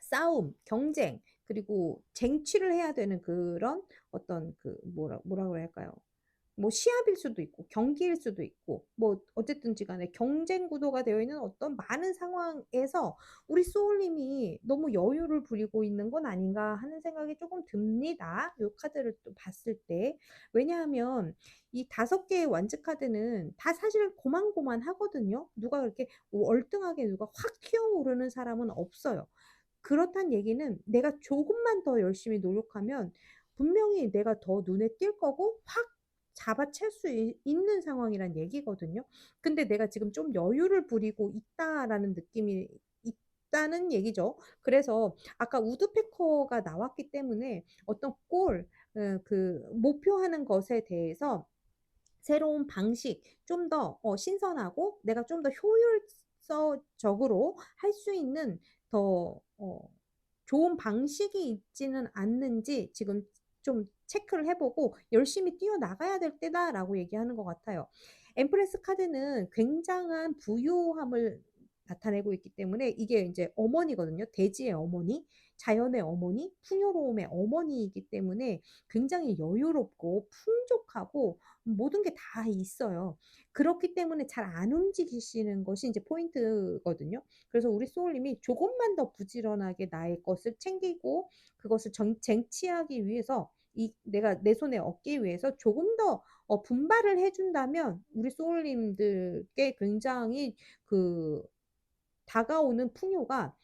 싸움, 경쟁, 그리고 쟁취를 해야 되는 그런 어떤 뭐라 그래야 할까요? 뭐 시합일 수도 있고 경기일 수도 있고, 뭐 어쨌든지 간에 경쟁 구도가 되어 있는 어떤 많은 상황에서 우리 소울님이 너무 여유를 부리고 있는 건 아닌가 하는 생각이 조금 듭니다. 이 카드를 또 봤을 때. 왜냐하면 이 5개의 완즈 카드는 다 사실 고만고만하거든요. 누가 그렇게 월등하게 누가 확 튀어오르는 사람은 없어요. 그렇단 얘기는 내가 조금만 더 열심히 노력하면 분명히 내가 더 눈에 띌 거고 확 잡아챌 수 있는 상황이란 얘기거든요. 근데 내가 지금 좀 여유를 부리고 있다라는 느낌이 있다는 얘기죠. 그래서 아까 우드패커가 나왔기 때문에 어떤 목표하는 것에 대해서 새로운 방식, 좀 더 신선하고 내가 좀 더 효율적으로 할 수 있는 더 좋은 방식이 있지는 않는지 지금 좀 체크를 해 보고 '열심히 뛰어나가야 될 때다.'라고 얘기하는 것 같아요. 엠프레스 카드는 굉장한 부유함을 나타내고 있기 때문에 이게 인제 어머니거든요. 대지의 어머니, 자연의 어머니, 풍요로움의 어머니이기 때문에 굉장히 여유롭고 풍족하고 모든 게 다 있어요. 그렇기 때문에 잘 안 움직이시는 것이 인제 포인트거든요. 그래서 우리 소울님이 조금만 더 부지런하게 나의 것을 챙기고 그것을 쟁취하기 위해서 이 내가 내 손에 얻기 위해서 조금 더 분발을 해 준다면 우리 소울님들께 굉장히 그 다가오는 풍요가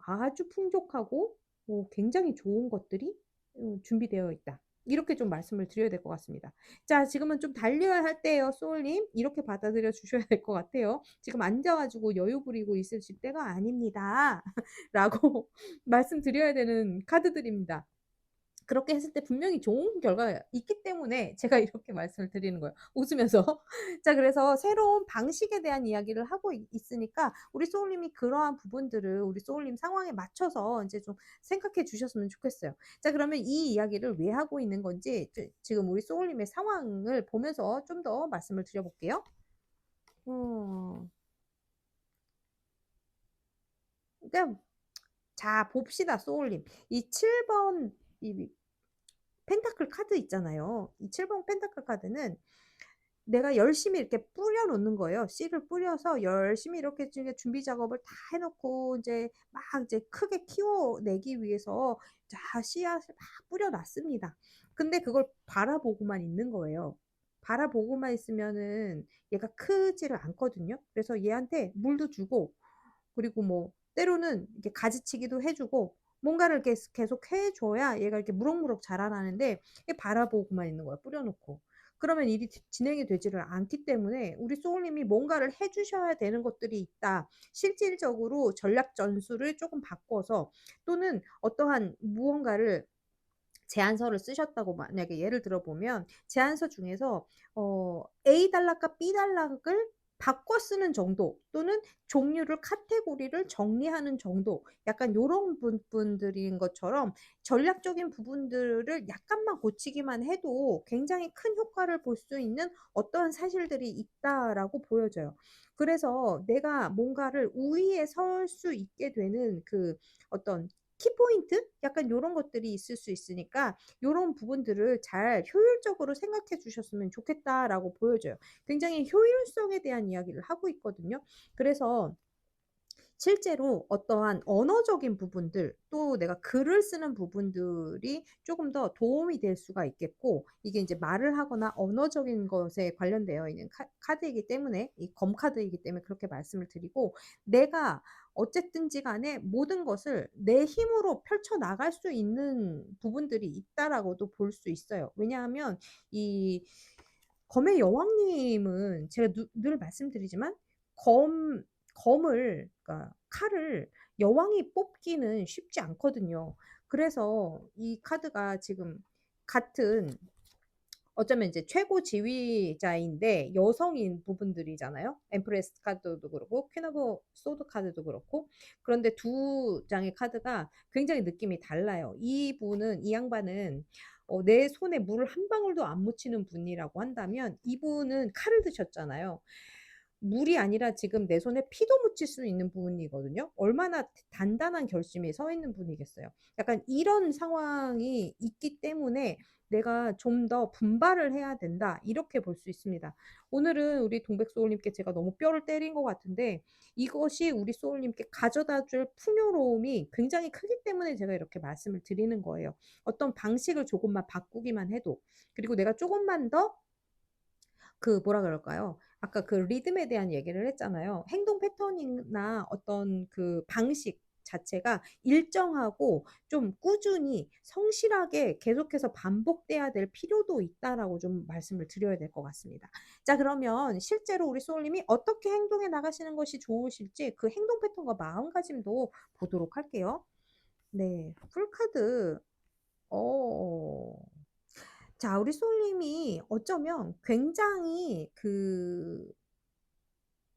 아주 풍족하고 굉장히 좋은 것들이 준비되어 있다. 이렇게 좀 말씀을 드려야 될 것 같습니다. 자, 지금은 좀 달려야 할 때예요, 소울님. 이렇게 받아들여 주셔야 될 것 같아요. 지금 앉아 가지고 여유 부리고 있으실 때가 아닙니다. 라고 말씀드려야 되는 카드들입니다. 그렇게 했을 때 분명히 좋은 결과가 있기 때문에 제가 이렇게 말씀을 드리는 거예요, 웃으면서. 자, 그래서 새로운 방식에 대한 이야기를 하고 있으니까 우리 소울님이 그러한 부분들을 우리 소울님 상황에 맞춰서 인제 좀 생각해 주셨으면 좋겠어요. 자, 그러면 이 이야기를 왜 하고 있는 건지 지금 우리 소울님의 상황을 보면서 좀 더 말씀을 드려 볼게요. 어. 그러니까 자, 봅시다, 소울님. 이 7번 이 펜타클 카드 있잖아요. 이 7번 펜타클 카드는 내가 열심히 이렇게 뿌려 놓는 거예요. 씨를 뿌려서 열심히 이렇게 준비 작업을 다 해 놓고 인제 막 이제 크게 키워내기 위해서 자 씨앗을 막 뿌려 놨습니다. 근데 그걸 바라보고만 있는 거예요. 바라보고만 있으면은 얘가 크지를 않거든요. 그래서 얘한테 물도 주고 그리고 뭐 때로는 이렇게 가지치기도 해 주고 뭔가를 이렇게 계속 해 줘야 얘가 이렇게 무럭무럭 자라나는데 얘 바라보고만 있는 거야, 뿌려 놓고. 그러면 일이 진행이 되지를 않기 때문에 우리 소울님이 뭔가를 해 주셔야 되는 것들이 있다. 실질적으로 전략 전술을 쪼금 바꿔서 또는 어떠한 무언가를 제안서를 쓰셨다고 만약에 예를 들어 보면 제안서 중에서 A 단락과 B 단락을 바꿔 쓰는 정도 또는 종류를 카테고리를 정리하는 정도 약간 요런 부분들인 것처럼 전략적인 부분들을 약간만 고치기만 해도 굉장히 큰 효과를 볼 수 있는 어떠한 사실들이 있다라고 보여져요. 그래서 내가 뭔가를 우위에 설 수 있게 되는 그 어떤 키포인트? 약간 요런 것들이 있을 수 있으니까 요런 부분들을 잘 효율적으로 생각해 주셨으면 좋겠다라고 보여져요. 굉장히 효율성에 대한 이야기를 하고 있거든요. 그래서 실제로 어떠한 언어적인 부분들 또 내가 글을 쓰는 부분들이 쪼금 더 도움이 될 수가 있겠고 이게 인제 말을 하거나 언어적인 것에 관련되어 있는 카드이기 때문에 이 검 카드이기 때문에 그렇게 말씀을 드리고 내가 어쨌든지 간에 모든 것을 내 힘으로 펼쳐 나갈 수 있는 부분들이 있다라고도 볼 수 있어요. 왜냐하면 이 검의 여왕님은 제가 늘 말씀드리지만 검 검을 그러니까 칼을 여왕이 뽑기는 쉽지 않거든요. 그래서 이 카드가 지금 같은 어쩌면 이제 최고 지휘자인데 여성인 부분들이잖아요. 엠프레스 카드도 그렇고 퀸 오브 소드 카드도 그렇고. 그런데 두 장의 카드가 굉장히 느낌이 달라요. 이분은 이 양반은 내 손에 물을 한 방울도 안 묻히는 분이라고 한다면 이분은 칼을 드셨잖아요. 물이 아니라 지금 내 손에 피도 묻힐 수 있는 분이거든요. 얼마나 단단한 결심이 서 있는 분이겠어요. 약간 이런 상황이 있기 때문에 '내가 좀 더 분발을 해야 된다.' 이렇게 볼 수 있습니다. 오늘은 우리 동백 소울님께 제가 너무 뼈를 때린 것 같은데 이것이 우리 소울님께 가져다 줄 풍요로움이 굉장히 크기 때문에 제가 이렇게 말씀을 드리는 거예요. 어떤 방식을 조금만 바꾸기만 해도 그리고 내가 쪼금만 더 그 뭐라 그럴까요? 아까 그 리듬에 대한 얘기를 했잖아요. 행동 패턴이나 어떤 그 방식 자체가 일정하고 좀 꾸준히 성실하게 계속해서 반복돼야 될 필요도 있다라고 좀 말씀을 드려야 될 것 같습니다. 자, 그러면 실제로 우리 소울님이 어떻게 행동해 나가시는 것이 좋으실지 그 행동 패턴과 마음가짐도 보도록 할게요. 네. 풀카드. 어. 자, 우리 소울님이 어쩌면 굉장히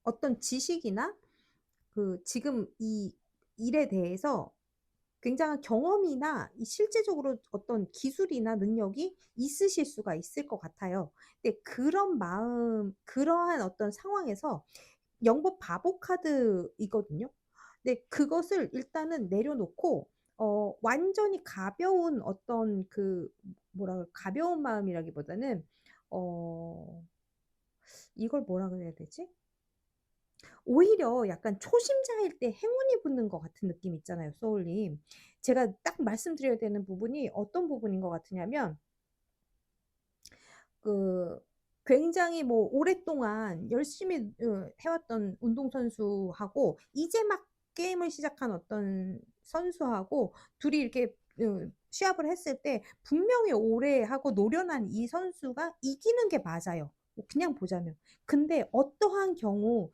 어떤 지식이나 지금 이 일에 대해서 굉장한 경험이나 이 실제적으로 어떤 기술이나 능력이 있으실 수가 있을 것 같아요. 근데 그런 마음, 그러한 어떤 상황에서 영법 바보 카드이거든요. 근데 그것을 일단은 내려놓고 완전히 가벼운 어떤 뭐라 가벼운 마음이라기보다는 어 이걸 뭐라 그래야 되지? 오히려 약간 초심자일 때 행운이 붙는 것 같은 느낌 있잖아요, 소울님. 제가 딱 말씀드려야 되는 부분이 어떤 부분인 것 같으냐면 그 굉장히 뭐 오랫동안 열심히 해왔던 운동선수하고 이제 막 게임을 시작한 어떤 선수하고 둘이 이렇게 시합을 했을 때 분명히 오래 하고 노련한 이 선수가 이기는 게 맞아요. 뭐 그냥 보자면. 근데 어떠한 경우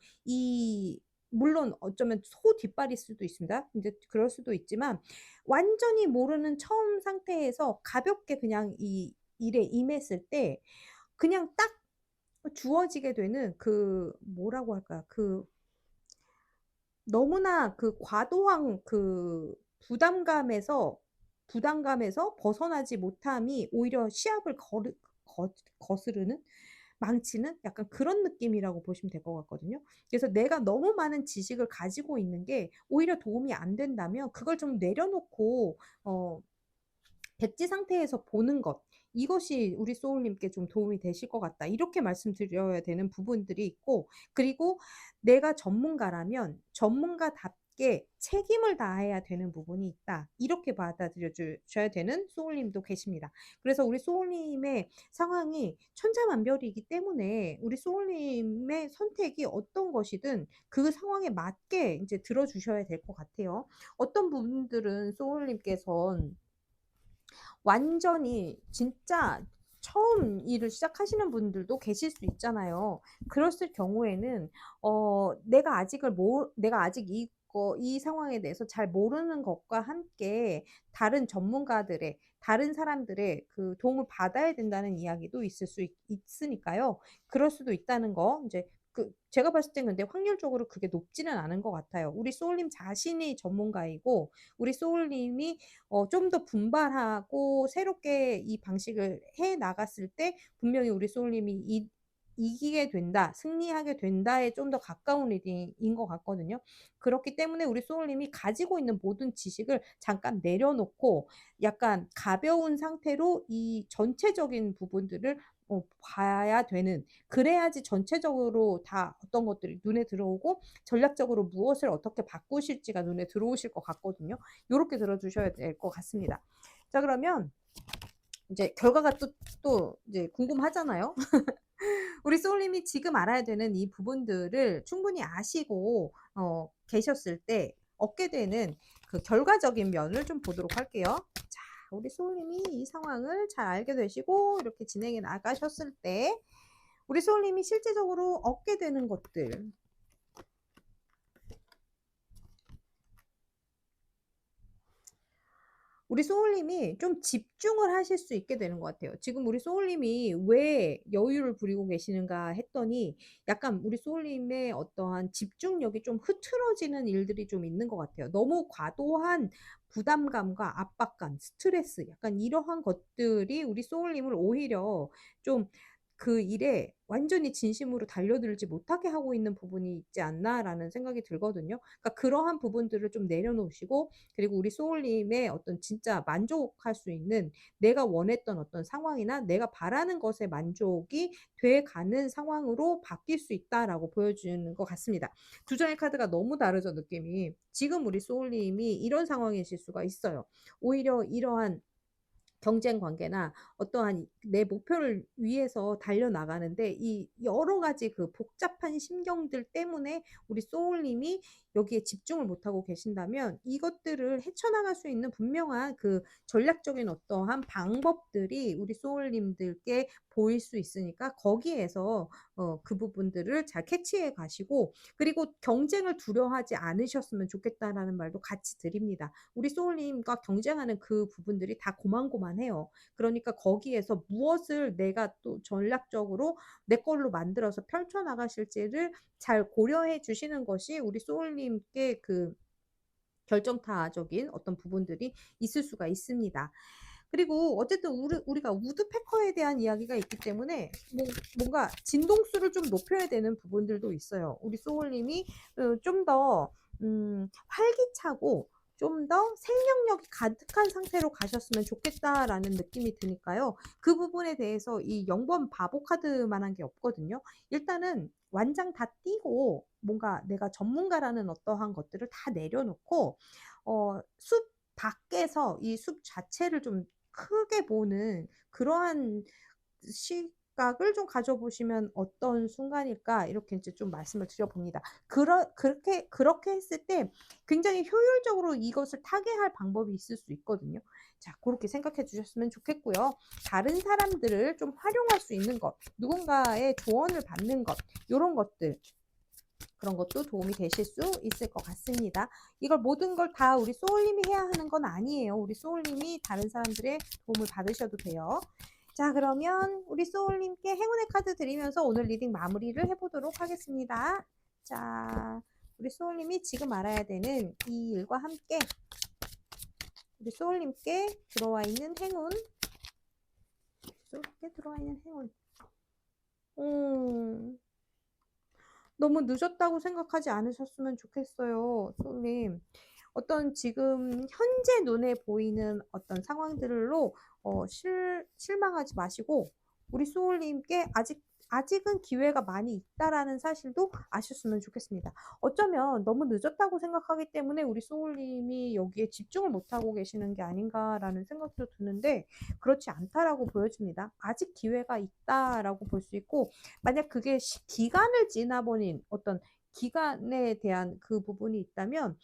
물론 어쩌면 소 뒷발일 수도 있습니다. 이제 그럴 수도 있지만 완전히 모르는 처음 상태에서 가볍게 그냥 이 일에 임했을 때 그냥 딱 주어지게 되는 뭐라고 할까? 너무나 과도한 부담감에서 벗어나지 못함이 오히려 시합을 거스르는 망치는 약간 그런 느낌이라고 보시면 될 것 같거든요. 그래서 내가 너무 많은 지식을 가지고 있는 게 오히려 도움이 안 된다면 그걸 좀 내려놓고 백지 상태에서 보는 것, 이것이 우리 소울님께 좀 도움이 되실 것 같다. 이렇게 말씀드려야 되는 부분들이 있고, 그리고 내가 전문가라면 전문가답게 책임을 다해야 되는 부분이 있다. 이렇게 받아들여 주셔야 되는 소울님도 계십니다. 그래서 우리 소울님의 상황이 천차만별이기 때문에 우리 소울님의 선택이 어떤 것이든 그 상황에 맞게 이제 들어주셔야 될 것 같아요. 어떤 분들은 소울님께선 완전히 진짜 처음 일을 시작하시는 분들도 계실 수 있잖아요. 그랬을 경우에는 내가 아직 이 상황에 대해서 잘 모르는 것과 함께 다른 사람들의 도움을 받아야 된다는 이야기도 있으니까요. 그럴 수도 있다는 거 이제 제가 봤을 땐 근데 확률적으로 그게 높지는 않은 것 같아요. 우리 소울님 자신이 전문가이고 우리 소울님이 좀 더 분발하고 새롭게 이 방식을 해 나갔을 때 분명히 우리 소울님이 이기게 된다, 승리하게 된다에 좀 더 가까운 리딩인 것 같거든요. 그렇기 때문에 우리 소울님이 가지고 있는 모든 지식을 잠깐 내려놓고 약간 가벼운 상태로 이 전체적인 부분들을 봐야 되는, 그래야지 전체적으로 다 어떤 것들이 눈에 들어오고 전략적으로 무엇을 어떻게 바꾸실지가 눈에 들어오실 것 같거든요. 요렇게 들어주셔야 될 것 같습니다. 자, 그러면 이제 결과가 또 이제 궁금하잖아요. 우리 소울님이 지금 알아야 되는 이 부분들을 충분히 아시고 계셨을 때 얻게 되는 결과적인 면을 좀 보도록 할게요. 자, 우리 소울님이 이 상황을 잘 알게 되시고 이렇게 진행해 나가셨을 때 우리 소울님이 실제적으로 얻게 되는 것들, 우리 소울님이 좀 집중을 하실 수 있게 되는 것 같아요. 지금 우리 소울님이 왜 여유를 부리고 계시는가 했더니 약간 우리 소울님의 어떠한 집중력이 좀 흐트러지는 일들이 좀 있는 것 같아요. 너무 과도한 부담감과 압박감, 스트레스, 약간 이러한 것들이 우리 소울님을 오히려 좀 그 일에 완전히 진심으로 달려들지 못하게 하고 있는 부분이 있지 않나라는 생각이 들거든요. 그러니까 그러한 부분들을 좀 내려놓으시고 그리고 우리 소울님의 어떤 진짜 만족할 수 있는 내가 원했던 어떤 상황이나 내가 바라는 것에 만족이 돼 가는 상황으로 바뀔 수 있다라고 보여주는 것 같습니다. 두 장의 카드가 너무 다르죠, 느낌이. 지금 우리 소울님이 이런 상황이실 수가 있어요. 오히려 이러한 경쟁 관계나 어떠한 내 목표를 위해서 달려나가는데 이 여러 가지 복잡한 심경들 때문에 우리 소울님이 여기에 집중을 못하고 계신다면 이것들을 헤쳐나갈 수 있는 분명한 전략적인 어떠한 방법들이 우리 소울님들께 보일 수 있으니까 거기에서 그 부분들을 잘 캐치해 가시고 그리고 경쟁을 두려워하지 않으셨으면 좋겠다라는 말도 같이 드립니다. 우리 소울님과 경쟁하는 그 부분들이 다 고만고만해요. 그러니까 거기에서 무엇을 내가 또 전략적으로 내 걸로 만들어서 펼쳐 나가실지를 잘 고려해 주시는 것이 우리 소울님께 그 결정타적인 어떤 부분들이 있을 수가 있습니다. 그리고 어쨌든 우리가 우드페커에 대한 이야기가 있기 때문에 뭔가 진동수를 좀 높여야 되는 부분들도 있어요. 우리 소울님이 좀 더 활기차고 좀 더 생명력이 가득한 상태로 가셨으면 좋겠다라는 느낌이 드니까요. 그 부분에 대해서 이 0번 바보 카드만한 게 없거든요. 일단은 완장 다 띄고 뭔가 내가 전문가라는 어떠한 것들을 다 내려놓고 숲 밖에서 이 숲 자체를 좀 크게 보는 그러한 시각을 좀 가져보시면 어떤 순간일까 이렇게 이제 좀 말씀을 드려봅니다. 그렇게 했을 때 굉장히 효율적으로 이것을 타개할 방법이 있을 수 있거든요. 자, 그렇게 생각해 주셨으면 좋겠고요. 다른 사람들을 좀 활용할 수 있는 것, 누군가의 조언을 받는 것, 이런 것들 그런 것도 도움이 되실 수 있을 것 같습니다. 이걸 모든 걸 다 우리 소울님이 해야 하는 건 아니에요. 우리 소울님이 다른 사람들의 도움을 받으셔도 돼요. 자, 그러면 우리 소울님께 행운의 카드 드리면서 오늘 리딩 마무리를 해보도록 하겠습니다. 자, 우리 소울님이 지금 알아야 되는 이 일과 함께 우리 소울님께 들어와 있는 행운, 소울님께 들어와 있는 행운. 너무 늦었다고 생각하지 않으셨으면 좋겠어요, 소울님. 어떤 지금 현재 눈에 보이는 어떤 상황들로 실망하지 마시고 우리 소울님께 아직은 기회가 많이 있다라는 사실도 아셨으면 좋겠습니다. 어쩌면 너무 늦었다고 생각하기 때문에 우리 소울님이 여기에 집중을 못하고 계시는 게 아닌가라는 생각도 드는데 그렇지 않다라고 보여집니다. 아직 기회가 있다라고 볼 수 있고 만약 그게 기간을 지나버린 어떤 기간에 대한 그 부분이 있다면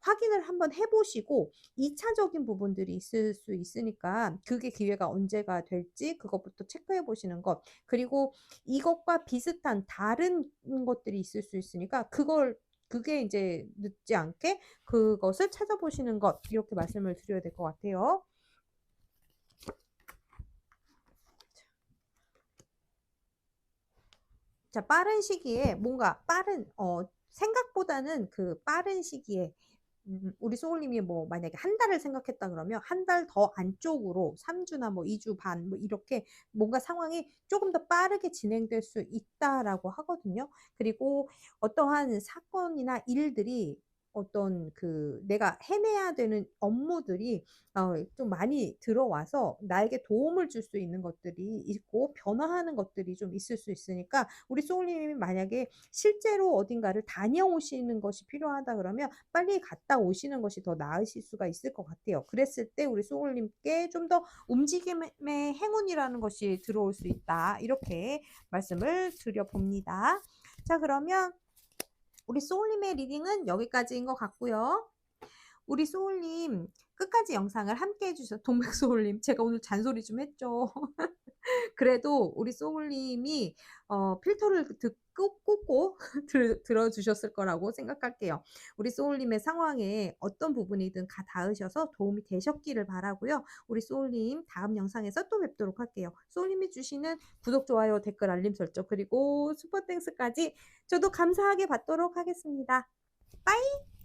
확인을 한번 해보시고 2차적인 부분들이 있을 수 있으니까 그게 기회가 언제가 될지 그것부터 체크해 보시는 것 그리고 이것과 비슷한 다른 것들이 있을 수 있으니까 그게 이제 늦지 않게 그것을 찾아보시는 것 이렇게 말씀을 드려야 될 것 같아요. 자, 빠른 시기에 뭔가 생각보다는 그 빠른 시기에 우리 소울님이 뭐 만약에 한 달을 생각했다 그러면 한 달 더 안쪽으로 3주나 뭐 2주 반 뭐 이렇게 뭔가 상황이 조금 더 빠르게 진행될 수 있다라고 하거든요. 그리고 어떠한 사건이나 일들이 어떤 그 내가 해내야 되는 업무들이 좀 많이 들어와서 나에게 도움을 줄 수 있는 것들이 있고 변화하는 것들이 좀 있을 수 있으니까 우리 소울님이 만약에 실제로 어딘가를 다녀오시는 것이 필요하다 그러면 빨리 갔다 오시는 것이 더 나으실 수가 있을 것 같아요. 그랬을 때 우리 소울님께 좀 더 움직임의 행운이라는 것이 들어올 수 있다. 이렇게 말씀을 드려봅니다. 자, 그러면 우리 소울님의 리딩은 여기까지인 것 같고요. 우리 소울님 끝까지 영상을 함께 해주셔서 동맥 소울님 제가 오늘 잔소리 좀 했죠. 그래도 우리 소울님이 필터를 꽂고 들어주셨을 거라고 생각할게요. 우리 소울님의 상황에 어떤 부분이든 다 닿으셔서 도움이 되셨기를 바라고요. 우리 소울님 다음 영상에서 또 뵙도록 할게요. 소울님이 주시는 구독, 좋아요, 댓글, 알림 설정 그리고 슈퍼땡스까지 저도 감사하게 받도록 하겠습니다. 빠이!